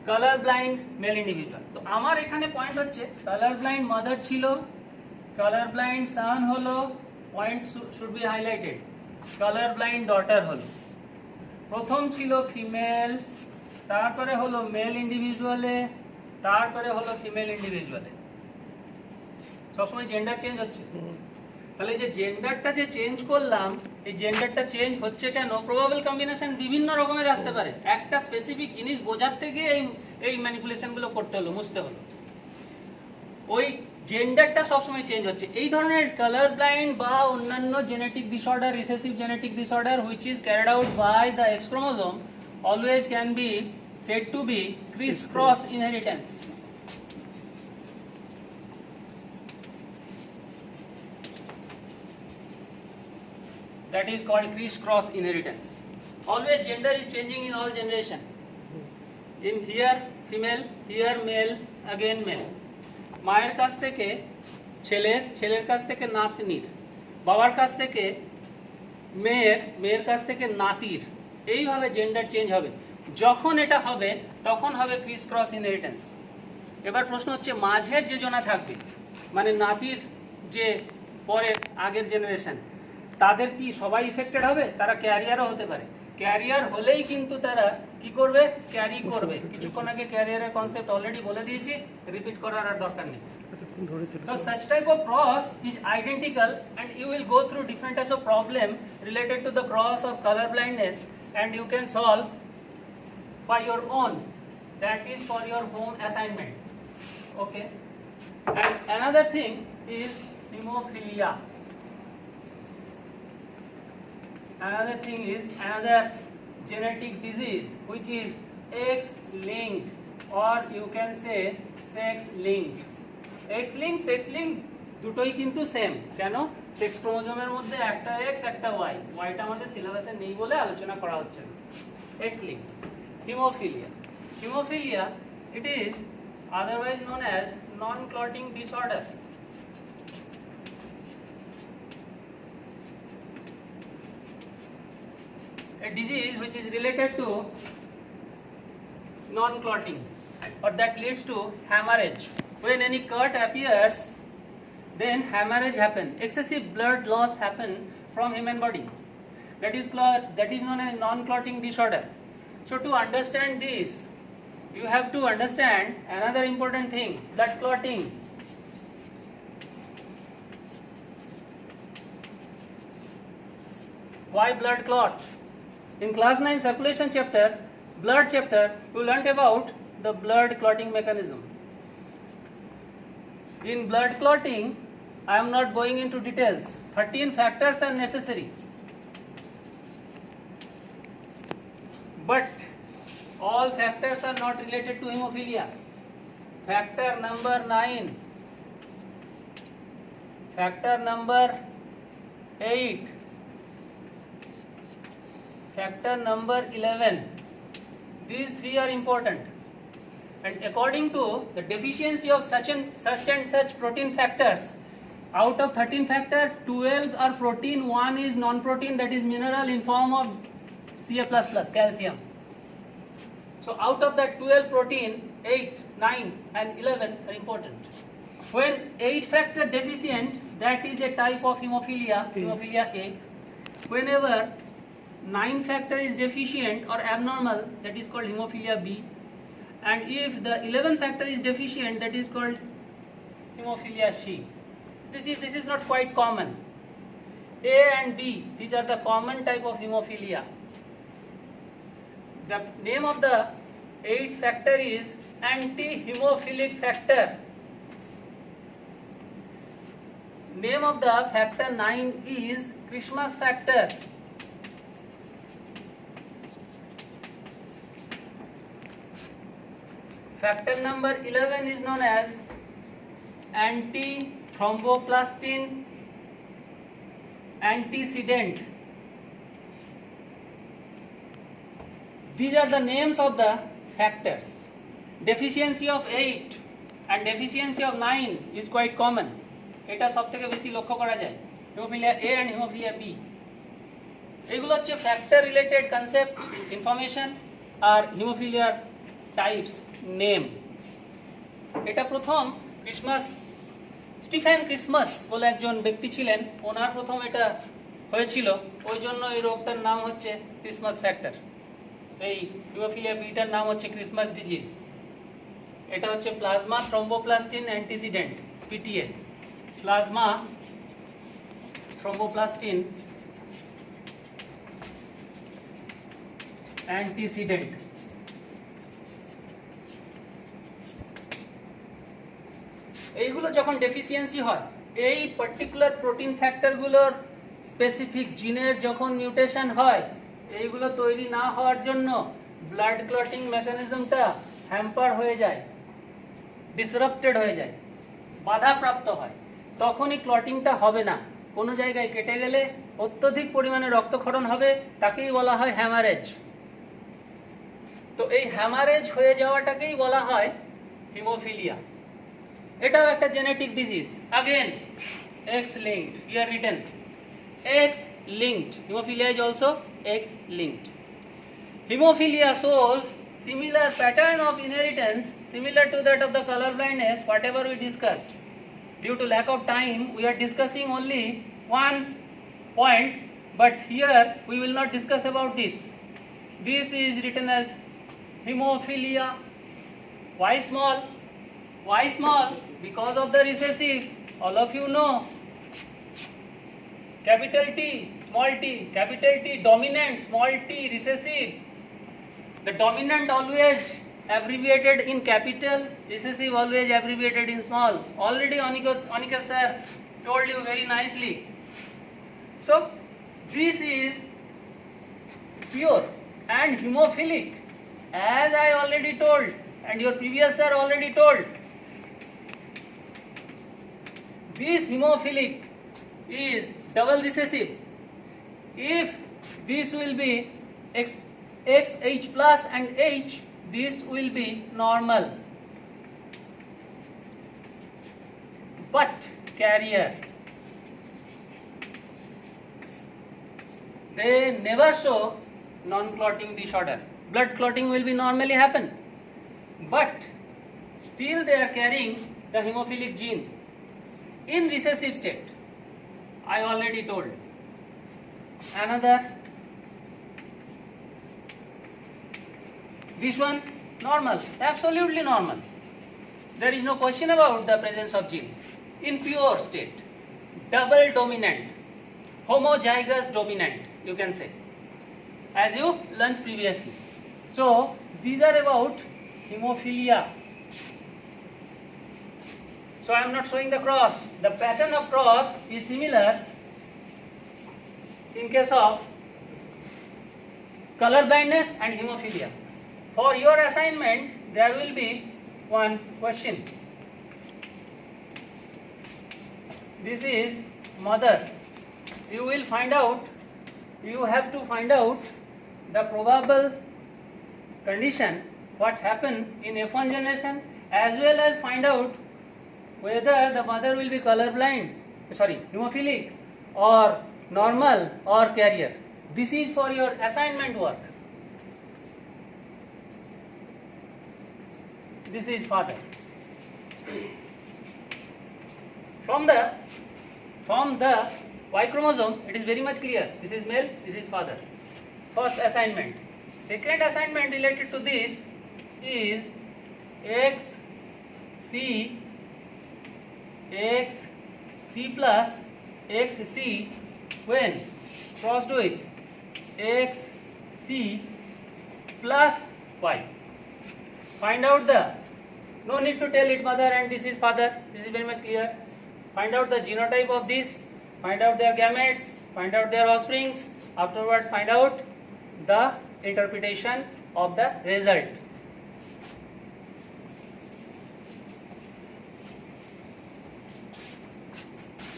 Speaker 1: কালার ব্লাইন্ড মেল ইন্ডিভিজুয়াল, তো আমার এখানে পয়েন্ট হচ্ছে কালার ব্লাইন্ড মাদার ছিল, কালার ব্লাইন্ড সান হলো, point should be highlighted, colour blind daughter হলো। প্রথম ছিল ফিমেল, তারপরে হলো মেল ইন্ডিভিজুয়ালে, তারপরে হলো ফিমেল ইন্ডিভিজুয়ালে। সবসময় জেন্ডার চেঞ্জ হচ্ছে, তাহলে যে জেন্ডারটা যে চেঞ্জ করলাম, এই জেন্ডারটা চেঞ্জ হচ্ছে কেন? প্রবাবল কম্বিনেশন বিভিন্ন রকমের আসতে পারে, একটা স্পেসিফিক জিনিস বোঝাতে গিয়ে এই ম্যানিপুলেশনগুলো করতে হলো, মুছতে হলো। ওই জেন্ডারটা সবসময় চেঞ্জ হচ্ছে। এই ধরনের কালার ব্লাইন্ড বা অন্যান্য genetic disorder, recessive genetic disorder which is carried out by the X chromosome always can be said to be criss-cross inheritance. That is called criss-cross inheritance. Always gender is changing in all generation. In here female, here male, again male. মায়ের কাছ থেকে ছেলের, ছেলের কাছ থেকে নাতনির, বাবার কাছ থেকে মেয়ের, মেয়ের কাছ থেকে নাতির, এইভাবে জেন্ডার চেঞ্জ হবে। যখন এটা হবে তখন হবে ক্রিস ক্রস ইনহেরিটেন্স। এবার প্রশ্ন হচ্ছে মাঝের যে জনা থাকবে, মানে নাতির যে পরে আগের জেনারেশন, তাদের কি সবাই ইফেক্টেড হবে? তারা ক্যারিয়ারও হতে পারে। ক্যারিয়ার হলেই কিন্তু তারা কি করবে? ক্যারি করবে। কিছুক্ষণ আগে ক্যারিয়ারের কনসেপ্ট অলরেডি বলে দিয়েছি, রিপিট করার আর দরকার নেই। So such type of cross is identical, and you will go through different types of problem related to the cross of color blindness, and you can solve by your own. That is for your home assignment. Okay. And another thing is hemophilia. Another thing is another genetic disease which is X-linked, or you can say sex-linked. X-linked, sex-linked দুটোই কিন্তু same. কেন? Sex ক্রোমোজোমের মধ্যে একটা x একটা Y, ওয়াইটা আমাদের সিলেবাসে নেই বলে আলোচনা করা হচ্ছে না। X-linked. Hemophilia. Hemophilia, it is otherwise known as non-clotting disorder. A disease which is related to non-clotting, or that leads to hemorrhage. When any cut appears then hemorrhage happen, excessive blood loss happen from human body. That is known as non-clotting disorder. So to understand this, you have to understand another important thing, blood clotting. Why blood clot? In class 9 circulation chapter, blood chapter, you learnt about the blood clotting mechanism. In blood clotting, I am not going into details. 13 factors are necessary. But all factors are not related to hemophilia. Factor number 9, factor number 8, factor number 11. These three are important. And according to the deficiency of such and such protein factors, out of 13 factors, 12 are protein, 1 is non-protein, that is mineral in form of Ca++, calcium. So out of that 12 protein, 8, 9 and 11 are important. When 8 factor deficient, that is a type of hemophilia, hemophilia A. Whenever 9 factor is deficient or abnormal, that is called hemophilia B. And if the 11 factor is deficient, that is called hemophilia C. This is not quite common. A and B, these are the common type of hemophilia. The name of the 8th factor is anti-hemophilic factor. Name of the factor 9 is Christmas factor. Factor number 11 is known as anti-thromboplastin antecedent. These are the names of the factors. Deficiency of 8 and deficiency of 9 is quite common. এটা সবথেকে বেশি লক্ষ্য করা যায় haemophilia A and haemophilia B. এগুলো হচ্ছে factor related concept information আর হেমোফিলিয়ার types name. এটা প্রথম স্টিফেন ক্রিসমাস বলে একজন ব্যক্তি ছিলেন, ওনার প্রথম এটা হয়েছিল, ওই জন্য এই রোগটার নাম হচ্ছে ক্রিসমাস ফ্যাক্টর। এই হেমোফিলিয়া বিটার নাম হচ্ছে ক্রিসমাস ডিজিজ। এটা হচ্ছে plasma thromboplastin antecedent, PTA, plasma thromboplastin antecedent. এইগুলো যখন ডেফিসিয়েন্সি হয়, এই পার্টিকুলার প্রোটিন ফ্যাক্টরগুলোর স্পেসিফিক জিনের যখন মিউটেশন হয়, এইগুলো তৈরি না হওয়ার জন্য ব্লাড ক্লটিং মেকানিজমটা হ্যাম্পার হয়ে যায়, ডিসরাপ্টেড হয়ে যায়, বাধাপ্রাপ্ত হয়। তখনই ক্লটিংটা হবে না, কোনো জায়গায় কেটে গেলে অত্যধিক পরিমাণে রক্তক্ষরণ হবে, তাকেই বলা হয় হ্যামারেজ। তো এই হ্যামারেজ হয়ে যাওয়াটাকেই বলা হয় হিমোফিলিয়া। এটাও একটা genetic disease. Again X linked, here written X linked. Hemophilia is also X linked. Hemophilia shows similar pattern of inheritance similar to that of the color blindness, whatever we discussed. Due to lack of time, we are discussing only one point, but here we will not discuss about this. This is written as hemophilia. Why small? Why small? Because of the recessive. All of you know. Capital T, small t, capital T, dominant, small t, recessive. The dominant always abbreviated in capital, recessive always abbreviated in small. Already Anika sir told you very nicely. So this is pure and hemophilic, as I already told and your previous sir already told. This hemophilic is double recessive. If this will be XH plus and H, this will be normal. But carrier, they never show non-clotting disorder. Blood clotting will be normally happen, but still they are carrying the hemophilic gene. in recessive state. I already told. Another, this one normal, absolutely normal. There is no question about the presence of gene. In pure state, double dominant, homozygous dominant, you can say, as you learned previously. So these are about hemophilia. So I am not showing the cross. The pattern of cross is similar in case of color blindness and hemophilia. For your assignment, there will be one question. This is mother. You will find out, you have to find out the probable condition, what happened in F1 generation, as well as find out whether the mother will be hemophilic or normal or carrier. This is for your assignment work. This is father. From the Y chromosome, it is very much clear. This is male, this is father. First assignment. Second assignment related to this is XC plus XC when crossed with XC plus Y. Find out no need to tell it mother and this is father, this is very much clear. Find out the genotype of this, find out their gametes, find out their offsprings, afterwards find out the interpretation of the result.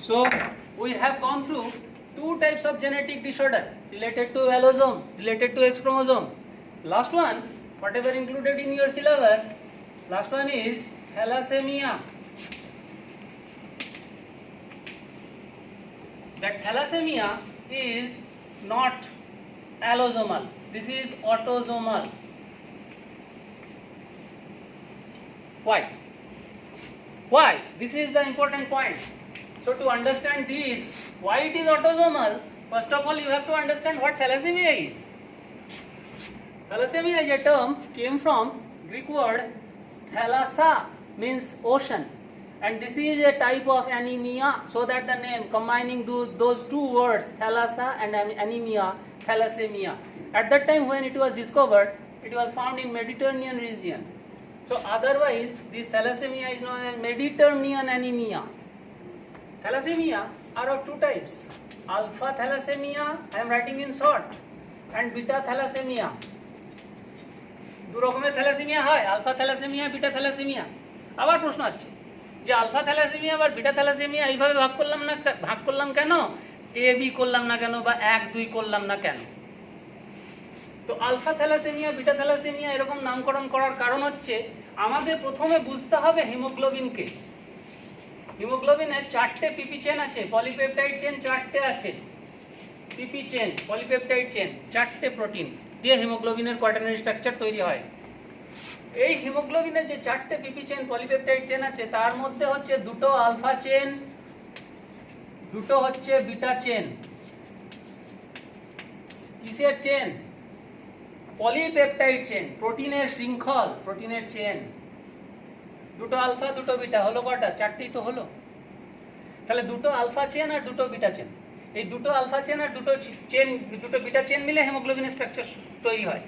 Speaker 1: So we have gone through two types of genetic disorder related to allosome, related to X chromosome. Last one, whatever included in your syllabus, last one is thalassemia. That thalassemia is not allosomal, this is autosomal. Why? Why? This is the important point. So to understand this, why it is autosomal, first of all you have to understand what thalassemia is. Thalassemia is a term came from Greek word thalassa, means ocean, and this is a type of anemia, so that the name combining those two words, thalassa and anemia, thalassemia. At that time when it was discovered, it was found in Mediterranean region. So otherwise this thalassemia is known as Mediterranean anemia. Thalassemia are of two types, alpha thalassemia, I am writing in short, and beta thalassemia. দু রকমের thalassaemia হয়, alpha thalassaemia, beta thalassaemia. আবার প্রশ্ন আসছে যে alpha thalassaemia আবার beta thalassaemia এইভাবে ভাগ করলাম কেন, এ বি করলাম না কেন, বা 1-2 করলাম না কেন? তো আলফা থ্যালাসেমিয়া, বিটা থ্যালাসেমিয়া এরকম নামকরণ করার কারণ হচ্ছে আমাদের প্রথমে বুঝতে হবে হিমোগ্লোবিনকে। হিমোগ্লোবিনের 4টে পিপি চেন আছে, পলিপেপটাইড চেন 4টে আছে, পিপি চেন, পলিপেপটাইড চেন, 4টে প্রোটিন দিয়ে হিমোগ্লোবিনের কোয়াটারনারি স্ট্রাকচার তৈরি হয়। এই হিমোগ্লোবিনের যে 4টে পিপি চেন, পলিপেপটাইড চেন আছে, তার মধ্যে হচ্ছে দুটো আলফা চেন, দুটো হচ্ছে বিটা চেন। কিসের চেন? পলিপেপটাইড চেন, প্রোটিনের শৃঙ্খল, প্রোটিনের চেন। দুটো আলফা দুটো বিটা হলো কটা? 4টেই তো হলো। তাহলে দুটো আলফা চেন আর দুটো বিটা চেন, এই দুটো আলফা চেন আর দুটো বিটা চেন মিলে হিমোগ্লোবিনের স্ট্রাকচার তৈরি হয়।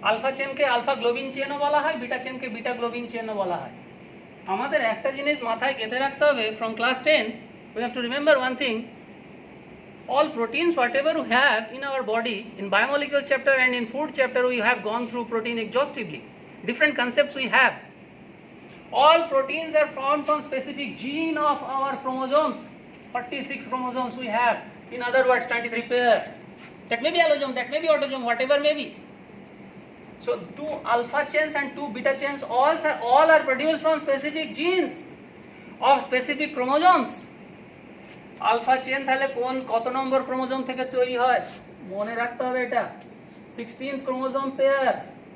Speaker 1: আলফা চেনকে আলফা গ্লোবিন চেনও বলা হয়, বিটা চেনকে বিটা গ্লোবিন চেনও বলা হয়। আমাদের একটা জিনিস মাথায় গেঁথে রাখতে হবে, from class 10 we have to remember one thing, all proteins whatever we have in our body, in biomolecule chapter and in food chapter we have gone through protein exhaustively, different concepts we have. All proteins are formed from specific gene of our chromosomes, 46 chromosomes we have, in other words 23 pair. That may be allosome, that may be autosome, whatever may be. So 2 alpha chains and 2 beta chains all are produced from specific genes of specific chromosomes. Alpha chain তাহলে কত নম্বর chromosome থেকে তৈরি হয়? মনে রাখতে হবে এটা, 16th chromosome pair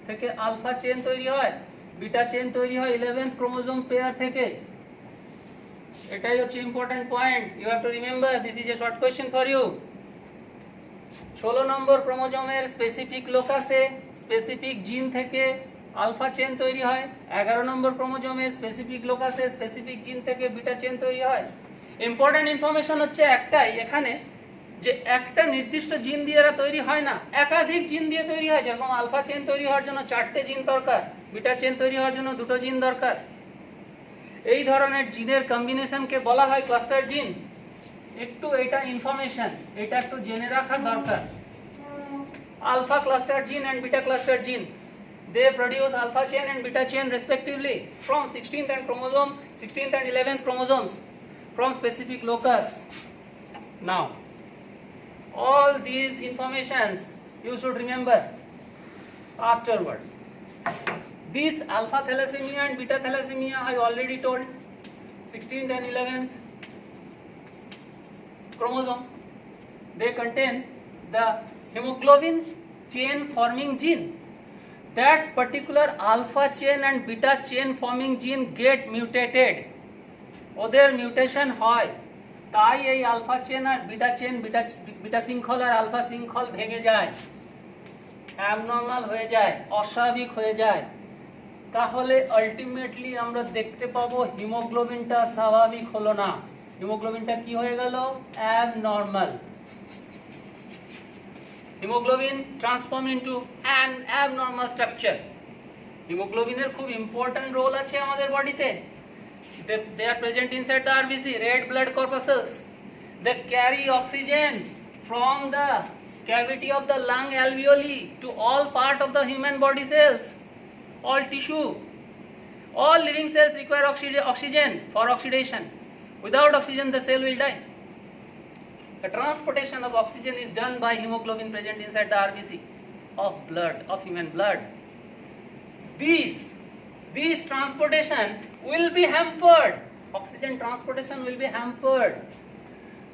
Speaker 1: থেকে আলফা চেন তৈরি হয়, বিটা চেন তৈরি হয় 11th ক্রোমোজোম পেয়ার থেকে। এটাই হচ্ছে important point, you have to remember, this is a short question for you. 16 number ক্রোমোজোমের স্পেসিফিক লোকাসে স্পেসিফিক জিন থেকে আলফা চেন তৈরি হয়। 11 নম্বর ক্রোমোজোমের স্পেসিফিক লোকাসে স্পেসিফিক জিন থেকে বিটা চেন তৈরি হয়। ইম্পর্টেন্ট ইনফরমেশন হচ্ছে একটাই এখানে, যে একটা নির্দিষ্ট জিন দিয়ে এরা তৈরি হয় না, একাধিক জিন দিয়ে তৈরি হয়। যেরকম আলফা চেন তৈরি হওয়ার জন্য 4টে জিন দরকার, বিটা চেন তৈরি হওয়ার জন্য 2টো জিন দরকার। এই ধরনের জিনের কম্বিনেশনকে বলা হয় ক্লাস্টার জিন। একটু এটা ইনফরমেশন, এটা একটু জেনে রাখা দরকার। আলফা ক্লাস্টার জিন এন্ড বিটা ক্লাস্টার জিন, they produce alpha chain and beta chain respectively from 16th and 11th chromosomes from specific locus. Now all these informations you should remember afterwards. This alpha thalassemia and beta thalassemia I already told, 16th and 11th chromosome, they contain the hemoglobin chain forming gene. That particular alpha chain and beta chain forming gene get mutated, ওদের mutation হয়, তাই এই alpha chain আর beta chain, beta শৃঙ্খল আর alpha শৃঙ্খল ভেঙে যায়, abnormal হয়ে যায়, অস্বাভাবিক হয়ে যায়। তাহলে আলটিমেটলি আমরা দেখতে পাবো হিমোগ্লোবিনটা স্বাভাবিক হলো না, হিমোগ্লোবিনটা কি হয়ে গেল? Abnormal. Hemoglobin transform into an abnormal structure. হিমোগ্লোবিনের খুব ইম্পর্টেন্ট রোল আছে আমাদের বডিতে। They are present inside the RBC, red blood corpuscles. They carry oxygen from the cavity of the lung alveoli to all part of the human body cells, all tissue. All living cells require oxygen for oxidation. Without oxygen, the cell will die. The transportation of oxygen is done by hemoglobin present inside the RBC of blood, of human blood. This transportation will be hampered. Oxygen transportation will be hampered.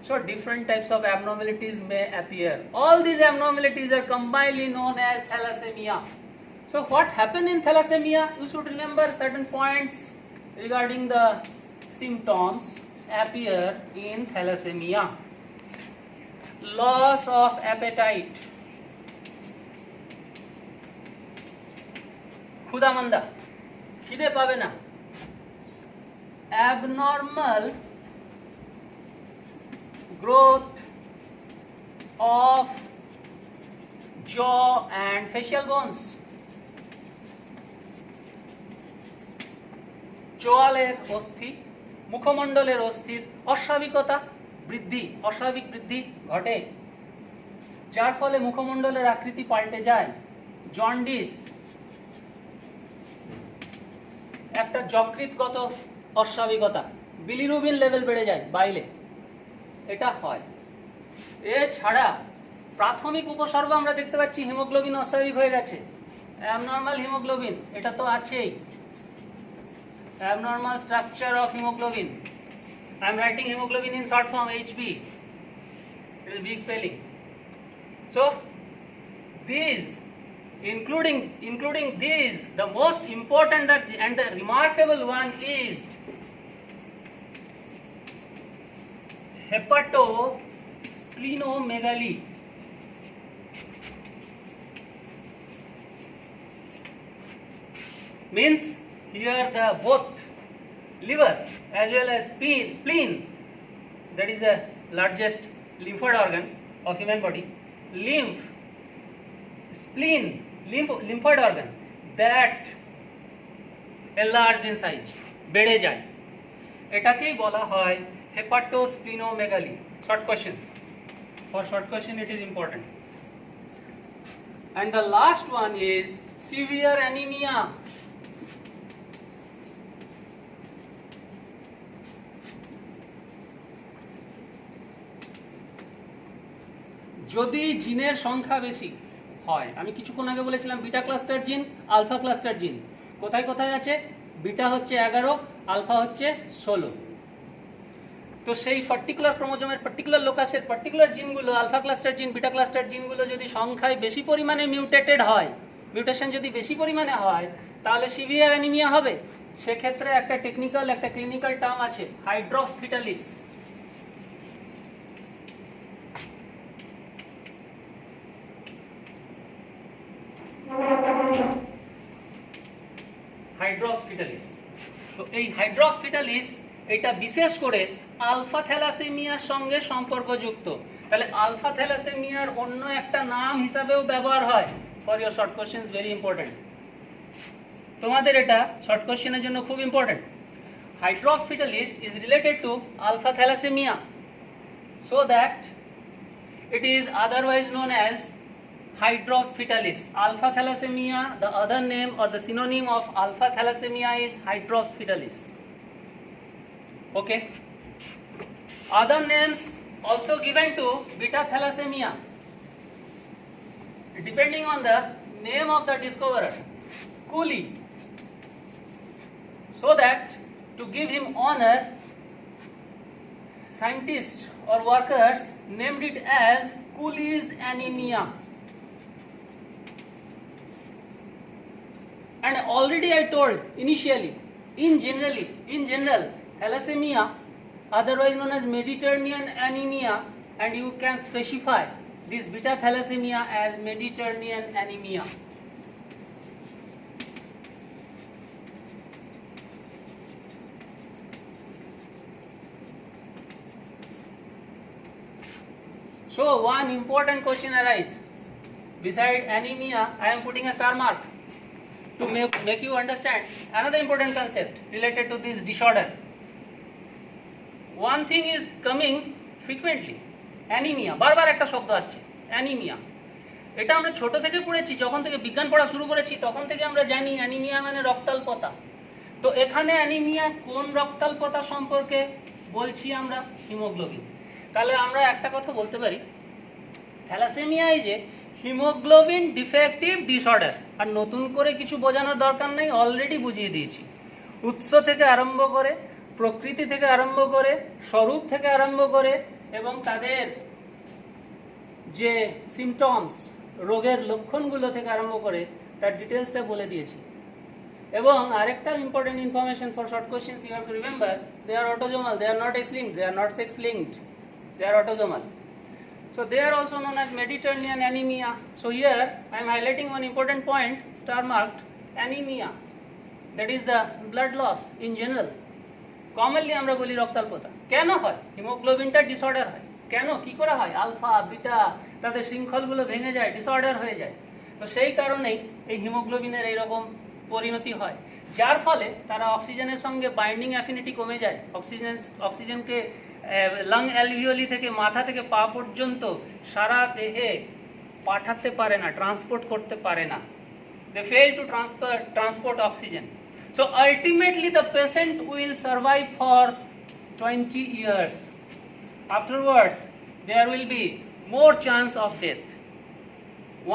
Speaker 1: So different types of abnormalities may appear. All these abnormalities are combinedly known as thalassemia. So what happened in thalassemia? You should remember certain points regarding the symptoms appear in thalassemia. Loss of appetite, ক্ষুধামন্দা, খিদে পাবে না, abnormal growth of jaw and facial bones, চোয়ালের অস্থি, মুখমণ্ডলের অস্থির অস্বাভাবিকতা বৃদ্ধি, অস্বাভাবিক বৃদ্ধি ঘটে, যার ফলে মুখমণ্ডলের আকৃতি পাল্টে যায়। জন্ডিস, একটা যকৃতগত অস্বাভাবিকতা, বিলিরুবিন লেভেল বেড়ে যায় বাইলে, এটা হয়। এছাড়া প্রাথমিক উপসর্গ আমরা দেখতে পাচ্ছি হিমোগ্লোবিন অস্বাভাবিক হয়ে গেছে, অ্যাবনর্মাল হিমোগ্লোবিন, এটা তো আছেই, abnormal structure of hemoglobin. I am writing hemoglobin in short form, HB. It is big spelling. So these, including these, the most important and the remarkable one is hepatosplenomegaly. Means here the both liver as well as spleen, that is the largest lymphoid organ of human body, spleen, lymphoid organ, that enlarged in size, বেড়ে যায়, এটাকেই বলা হয় hepatosplenomegaly. Short question, for short question it is important. And the last one is severe anemia. যদি জিনের সংখ্যা বেশি হয়, আমি কিছুক্ষণ আগে বলেছিলাম বিটা ক্লাস্টার জিন, আলফা ক্লাস্টার জিন কোথায় কোথায় আছে, বিটা হচ্ছে 11, আলফা হচ্ছে 16। তো সেই পার্টিকুলার ক্রোমোজোমের পার্টিকুলার লোকাসের পার্টিকুলার জিনগুলো, আলফা ক্লাস্টার জিন, বিটা ক্লাস্টার জিনগুলো যদি সংখ্যায় বেশি পরিমাণে মিউটেটেড হয়, মিউটেশন যদি বেশি পরিমাণে হয়, তাহলে সিভিয়ার অ্যানিমিয়া হবে। সেক্ষেত্রে একটা টেকনিক্যাল একটা ক্লিনিক্যাল টার্ম আছে হাইড্রক্স ফিটালিস। হাইড্রক্স ফিটালিস, তো এই হাইড্রক্স ফিটালিস এটা বিশেষ করে আলফা থ্যালাসেমিয়ার সঙ্গে সম্পর্কযুক্ত। তাহলে আলফা থ্যালাসেমিয়ার অন্য একটা নাম হিসাবেও ব্যবহার হয়। For your short question, very important, তোমাদের এটা শর্ট কোশ্চেনের জন্য খুব important. Hydrops fetalis is related to alpha thalassemia, so that it is otherwise known as Hydrops fetalis. Alpha thalassemia, the other name or the synonym of alpha thalassemia is Hydrops fetalis. Okay. Other names also given to beta thalassemia, depending on the name of the discoverer, Cooley. So that to give him honor, scientists or workers named it as Cooley's anemia. And already I told initially, in general, thalassemia, otherwise known as Mediterranean anemia, and you can specify this beta thalassemia as Mediterranean anemia. So one important question arises. Beside anemia, I am putting a star mark to make you understand another important concept related to this disorder. One thing is coming frequently, anemia. বারবার একটা শব্দ আসছে, anemia. এটা আমরা ছোট থেকে পড়েছি, যখন থেকে বিজ্ঞান পড়া শুরু করেছি তখন থেকে আমরা জানি অ্যানিমিয়া মানে রক্তাল্পতা। তো এখানে অ্যানিমিয়া কোন রক্তাল্পতা সম্পর্কে বলছি আমরা? হিমোগ্লোবিন। তাহলে আমরা একটা কথা বলতে পারি, thalassaemia is a haemoglobin defective disorder. আর নতুন করে কিছু বোঝানোর দরকার নেই, অলরেডি বুঝিয়ে দিয়েছি। উৎস থেকে আরম্ভ করে, প্রকৃতি থেকে আরম্ভ করে, স্বরূপ থেকে আরম্ভ করে, এবং তাদের যে সিমটমস, রোগের লক্ষণগুলো থেকে আরম্ভ করে তার ডিটেলসটা বলে দিয়েছি। এবং আরেকটা important information for short questions, you have to remember, they are autosomal, they are not X linked, they are not sex linked, they are autosomal. So they are also known as Mediterranean anemia. So here I am highlighting one important point, star marked, anemia, that is the blood loss in general. Commonly আমরা বলি রক্তাল্পতা। কেন হয়? হিমোগ্লোবিনটা disorder হয়। কেন, কি করে হয়? Alpha beta তাদের শৃঙ্খলগুলো ভেঙে যায়, ডিসঅর্ডার হয়ে যায়। তো সেই কারণেই এই হিমোগ্লোবিনের এইরকম পরিণতি হয়, যার ফলে তারা অক্সিজেনের সঙ্গে বাইন্ডিং অ্যাফিনিটি কমে যায়। অক্সিজেনকে লাং অ্যালভিওলি থেকে মাথা থেকে পা পর্যন্ত সারা দেহে পাঠাতে পারে না, ট্রান্সপোর্ট করতে পারে না। They fail to transport oxygen. So ultimately the patient will survive for 20 years. Afterwards there will be more chance of death.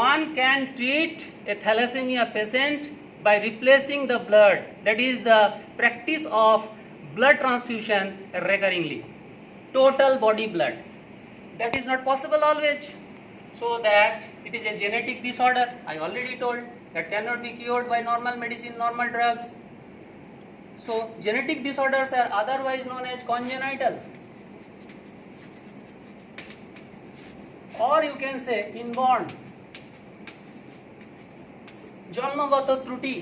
Speaker 1: One can treat a thalassemia patient by replacing the blood, that is the practice of blood transfusion recurringly, total body blood. That is not possible always, so that it is a genetic disorder. I already told that cannot be cured by normal medicine, normal drugs. So genetic disorders are otherwise known as congenital, or you can say inborn, জন্মগত ত্রুটি,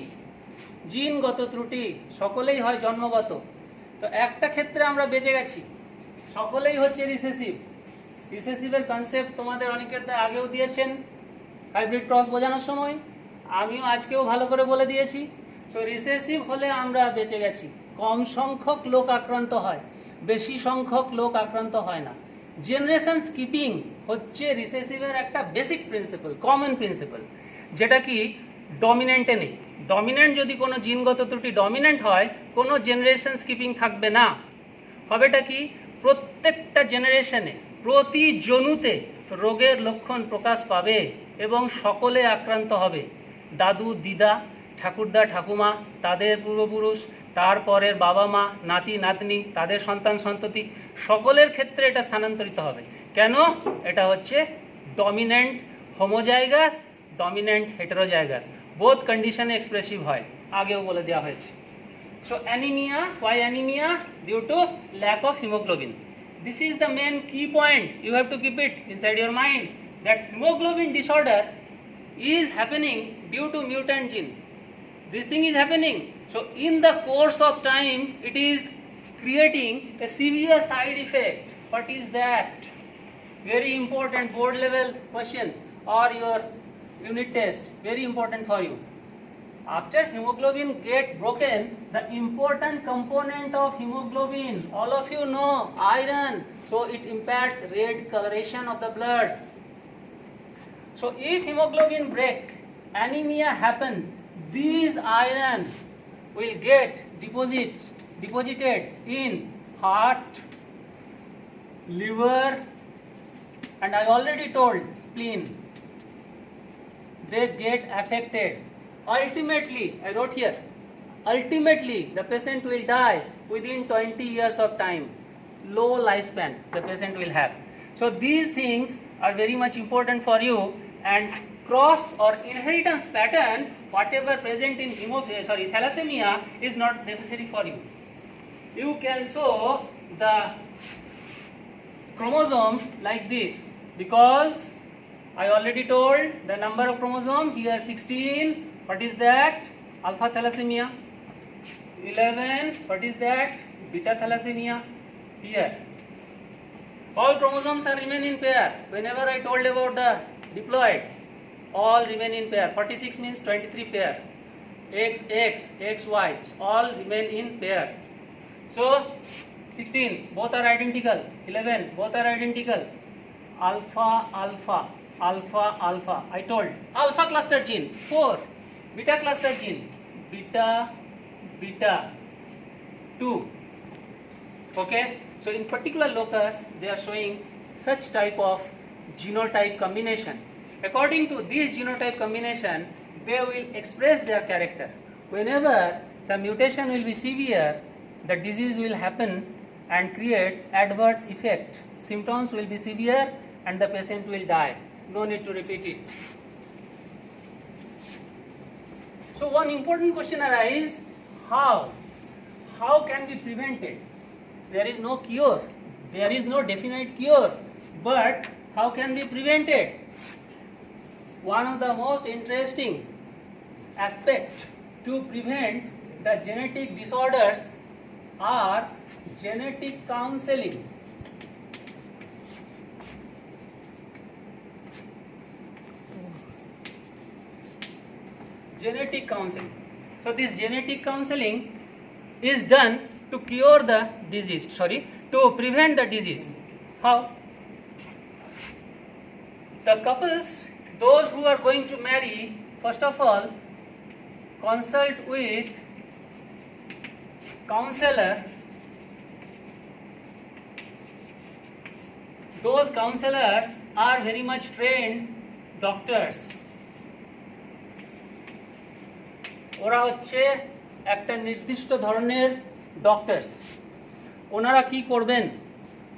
Speaker 1: জিনগত ত্রুটি, সকলেই হয় জন্মগত। তো একটা ক্ষেত্রে আমরা বেঁচে গেছি, সকলেই হচ্ছে রিসেসিভ। রিসেসিভের কনসেপ্ট তোমাদের অনেকের আগেও দিয়েছেন হাইব্রিড ক্রস বোঝানোর সময়, আমিও আজকেও ভালো করে বলে দিয়েছি। সো রিসেসিভ হলে আমরা বেঁচে গেছি। কম সংখ্যক লোক আক্রান্ত হয়, বেশি সংখ্যক লোক আক্রান্ত হয় না। জেনারেশন স্কিপিং হচ্ছে রিসেসিভের একটা বেসিক প্রিন্সিপাল, কমন প্রিন্সিপাল, যেটা কি ডমিনেন্টে নেই। ডমিনেন্ট যদি কোনো জিনগত ত্রুটি ডমিনেন্ট হয়, কোনো জেনারেশন স্কিপিং থাকবে না। হবেটা কি, প্রত্যেকটা জেনারেশনে প্রতি জনুতে রোগের লক্ষণ প্রকাশ পাবে এবং সকলে আক্রান্ত হবে। দাদু দিদা, ঠাকুরদা ঠাকুমা, তাদের পূর্বপুরুষ, তারপরের বাবা মা, নাতি নাতনি, তাদের সন্তান সন্ততি, সকলের ক্ষেত্রে এটা স্থানান্তরিত হবে। কেন? এটা হচ্ছে dominant homozygous, dominant heterozygous, both কন্ডিশনে এক্সপ্রেসিভ হয়, আগেও বলে দেওয়া হয়েছে। So anemia, why anemia? Due to lack of hemoglobin. This is the main key point. You have to keep it inside your mind that hemoglobin disorder is happening due to mutant gene. This thing is happening. So in the course of time, it is creating a severe side effect. What is that? Very important board level question or your unit test. Very important for you. After hemoglobin get broken, the important component of hemoglobin, all of you know, iron. So it impairs red coloration of the blood. So if hemoglobin break, anemia happen, these iron will get deposited in heart, liver, and I already told spleen. They get affected. Ultimately, I wrote here, ultimately the patient will die within 20 years of time. Low lifespan the patient will have. So these things are very much important for you, and cross or inheritance pattern, whatever present in thalassemia is not necessary for you. You can show the chromosome like this because I already told the number of chromosome here 16. What is that? Alpha thalassemia. 11. What is that? Beta thalassemia. Here. All chromosomes are remain in pair. Whenever I told about the diploid, all remain in pair. 46 means 23 pair. X, Y, all remain in pair. So 16, both are identical. 11, both are identical. Alpha, alpha, alpha, alpha. I told alpha cluster gene 4. Beta cluster gene beta, beta 2. Okay. So in particular locus, they are showing such type of genotype combination. According to this genotype combination, they will express their character. Whenever the mutation will be severe, the disease will happen and create adverse effect. Symptoms will be severe and the patient will die. No need to repeat it. So one important question arises, how can be prevented? There is no cure. There is no definite cure. But how can be prevented? One of the most interesting aspects to prevent the genetic disorders are genetic counseling. Genetic counseling. So this genetic counseling is done to cure the disease, to prevent the disease. How? The couples, those who are going to marry, first of all, consult with counselor. Those counselors are very much trained doctors. ওরা হচ্ছে একটা নির্দিষ্ট ধরনের doctors. ওনারা কি করবেন?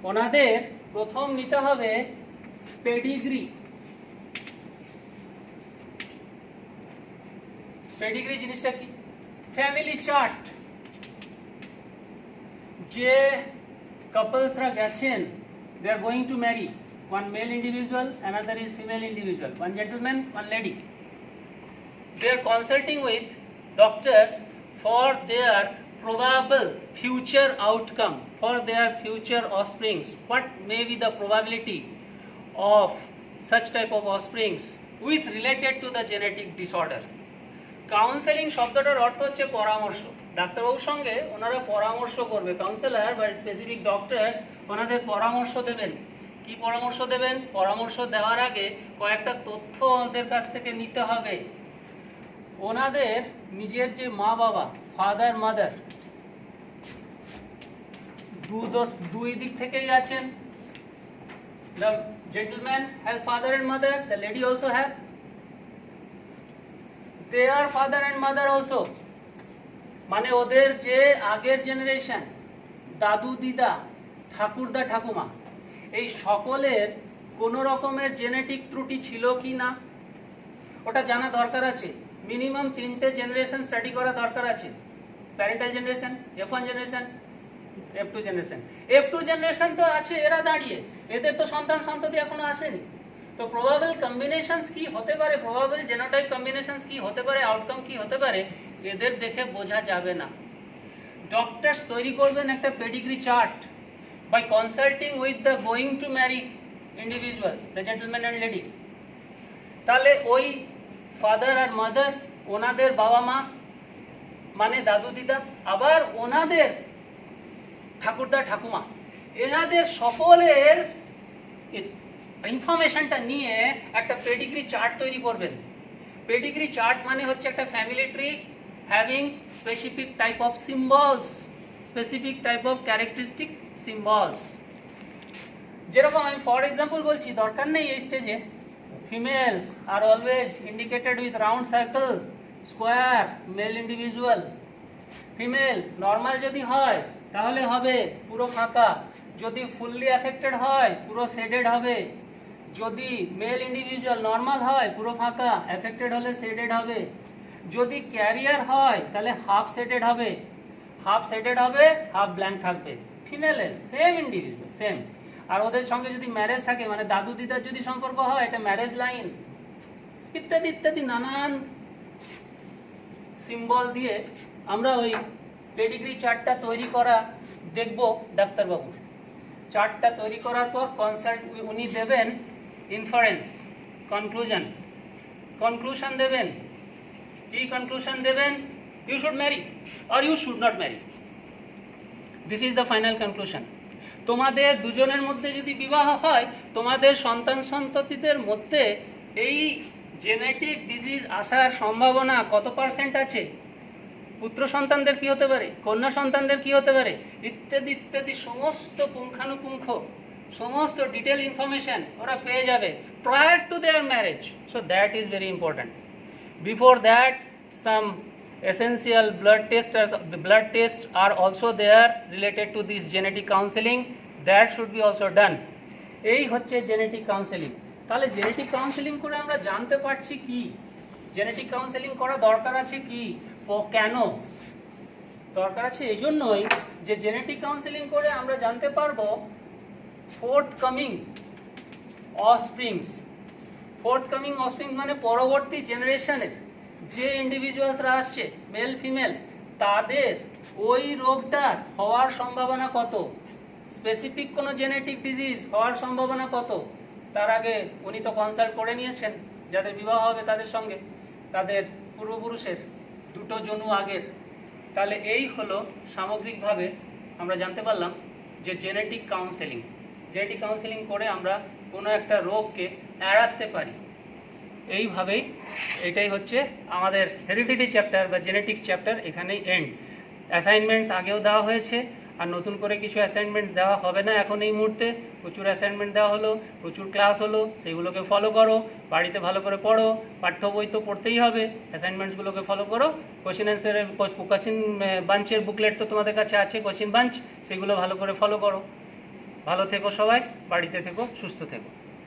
Speaker 1: ওনাদের প্রথম নিতে হবে পেডিগ্রি। পেডিগ্রি জিনিসটা কি? Family chart. যে কাপলসরা গেছেন, they are going to marry one male individual, another is female individual, one gentleman, one lady. They are consulting with doctors for their probable future outcome, for their future offsprings. What may be the probability of such type of offsprings with related to the genetic disorder? Counselling শব্দটার অর্থ হচ্ছে পরামর্শ। ডাক্তারবাবুর সঙ্গে ওনারা পরামর্শ করবে, counsellor বা স্পেসিফিক ডক্টরস ওনাদের পরামর্শ দেবেন। কি পরামর্শ দেবেন? পরামর্শ দেওয়ার আগে কয়েকটা তথ্য ওদের কাছ থেকে নিতে হবে। ওনাদের নিজের যে মা বাবা, ফাদার মাদার, দুই দিক থেকেই আছেন। The gentleman has father and mother, the lady also have. They are father and mother also. মানে ওদের যে আগের জেনারেশন, দাদু দিদা, ঠাকুরদা ঠাকুমা, এই সকলের কোনো রকমের জেনেটিক ত্রুটি ছিল কি না ওটা জানা দরকার আছে। মিনিমাম 3টে জেনারেশন স্টাডি করা দরকার আছে। Parental generation, F1 generation, F2 generation. F2 generation তো আছে, এরা দাঁড়িয়ে, এদের তো সন্তান সন্ততি এখনো আসেনি। তো প্রবাবল কম্বিনেশনস কি হতে পারে, প্রবাবল জেনোটাইপ কম্বিনেশনস কি হতে পারে, আউটকাম কি হতে পারে, এদের দেখে বোঝা যাবে না। ডক্টরস তৈরি করবেন একটা pedigree chart by consulting with the going to marry individuals, the gentleman and lady. তাহলে ওই ফাদার আর মাদার, ওনাদের বাবা মা মানে দাদু দিদা, আবার ওনাদের ঠাকুরদা ঠাকুমা, এনাদের সকলের ইনফরমেশনটা নিয়ে একটা পেডিগ্রি চার্ট তৈরি করবেন। পেডিগ্রি চার্ট মানে হচ্ছে একটা family tree having specific type of symbols, specific type of characteristic symbols. যেরকম আমি ফর এক্সাম্পল বলছি, দরকার নেই এই স্টেজে, females are always indicated with round circle, square, male individual. Female normal যদি হয় তাহলে হবে পুরো ফাঁকা, যদি ফুললি অ্যাফেক্টেড হয় পুরো শেডেড হবে, যদি মেল ইন্ডিভিজুয়াল নর্মাল হয় পুরো ফাঁকা, অ্যাফেক্টেড হলে শেডেড হবে, যদি ক্যারিয়ার হয় তাহলে হাফ শেডেড হবে, হাফ শেডেড হবে, হাফ ব্ল্যাঙ্ক থাকবে। ফিমেলের সেম ইন্ডিভিজুয়াল সেম। আর ওদের সঙ্গে যদি ম্যারেজ থাকে, মানে দাদু দিদার যদি সম্পর্ক হয়, এটা ম্যারেজ লাইন, ইত্যাদি ইত্যাদি নানান সিম্বল দিয়ে আমরা ওই পেডিগ্রি চার্টটা তৈরি করা দেখব ডাক্তারবাবুর। চার্টটা তৈরি করার পর কনসাল্ট উনি দেবেন ইনফারেন্স, কনক্লুশন, কনক্লুশন দেবেন। কি কনক্লুশন দেবেন? You should marry or you should not marry, this is the final conclusion. তোমাদের দুজনের মধ্যে যদি বিবাহ হয়, তোমাদের সন্তান সন্ততিদের মধ্যে এই জেনেটিক ডিজিজ আসার সম্ভাবনা কত পার্সেন্ট আছে, পুত্র সন্তানদের কি হতে পারে, কন্যা সন্তানদের কি হতে পারে, ইত্যাদি ইত্যাদি সমস্ত পুঙ্খানুপুঙ্খ, সমস্ত ডিটেল ইনফরমেশন ওরা পেয়ে যাবে prior to their marriage. So that is very important. Before that some essential blood tests are also there related to this genetic counseling, that should be also done. এই হচ্ছে জেনেটিক কাউন্সেলিং। তাহলে genetic counselling করে আমরা জানতে পারছি কি, genetic counselling করা দরকার আছে কি, কেন দরকার আছে? এই জন্যই যে জেনেটিক কাউন্সেলিং করে আমরা জানতে পারবো ফোর্থকামিং অফস্প্রিংস। ফোর্থকামিং অফস্প্রিংস মানে পরবর্তী জেনারেশনের যে ইন্ডিভিজুয়ালসরা আসছে, মেল ফিমেল, তাদের ওই রোগটা হওয়ার সম্ভাবনা কত, স্পেসিফিক কোনো জেনেটিক ডিজিজ হওয়ার সম্ভাবনা কত, তার আগে উনি তো কনসাল্ট করে নিয়েছেন যাদের বিবাহ হবে তাদের সঙ্গে, তাদের পূর্বপুরুষের দুটো জনু আগের। তাহলে এই হলো সামগ্রিকভাবে আমরা জানতে পারলাম যে জেনেটিক কাউন্সেলিং, জেনেটিক কাউন্সেলিং করে আমরা কোনো একটা রোগকে এড়াতে পারি। এইভাবেই এটাই হচ্ছে আমাদের হেরিডিটি চ্যাপ্টার বা জেনেটিক্স চ্যাপ্টার এখানেই এন্ড। অ্যাসাইনমেন্টস আগেও দেওয়া হয়েছে, আর নতুন করে কিছু অ্যাসাইনমেন্টস দেওয়া হবে না এখন এই মুহূর্তে। প্রচুর অ্যাসাইনমেন্ট দেওয়া হলো, প্রচুর ক্লাস হলো, সেইগুলোকে ফলো করো, বাড়িতে ভালো করে পড়ো, পাঠ্য বই তো পড়তেই হবে, অ্যাসাইনমেন্টসগুলোকে ফলো করো। কোশ্চেন অ্যান্সারের কোশ্চেন বাঞ্চের বুকলেট তো তোমাদের কাছে আছে, কোশ্চেন বাঞ্চ, সেগুলো ভালো করে ফলো করো। ভালো থেকো সবাই, বাড়িতে থেকো, সুস্থ থেকো।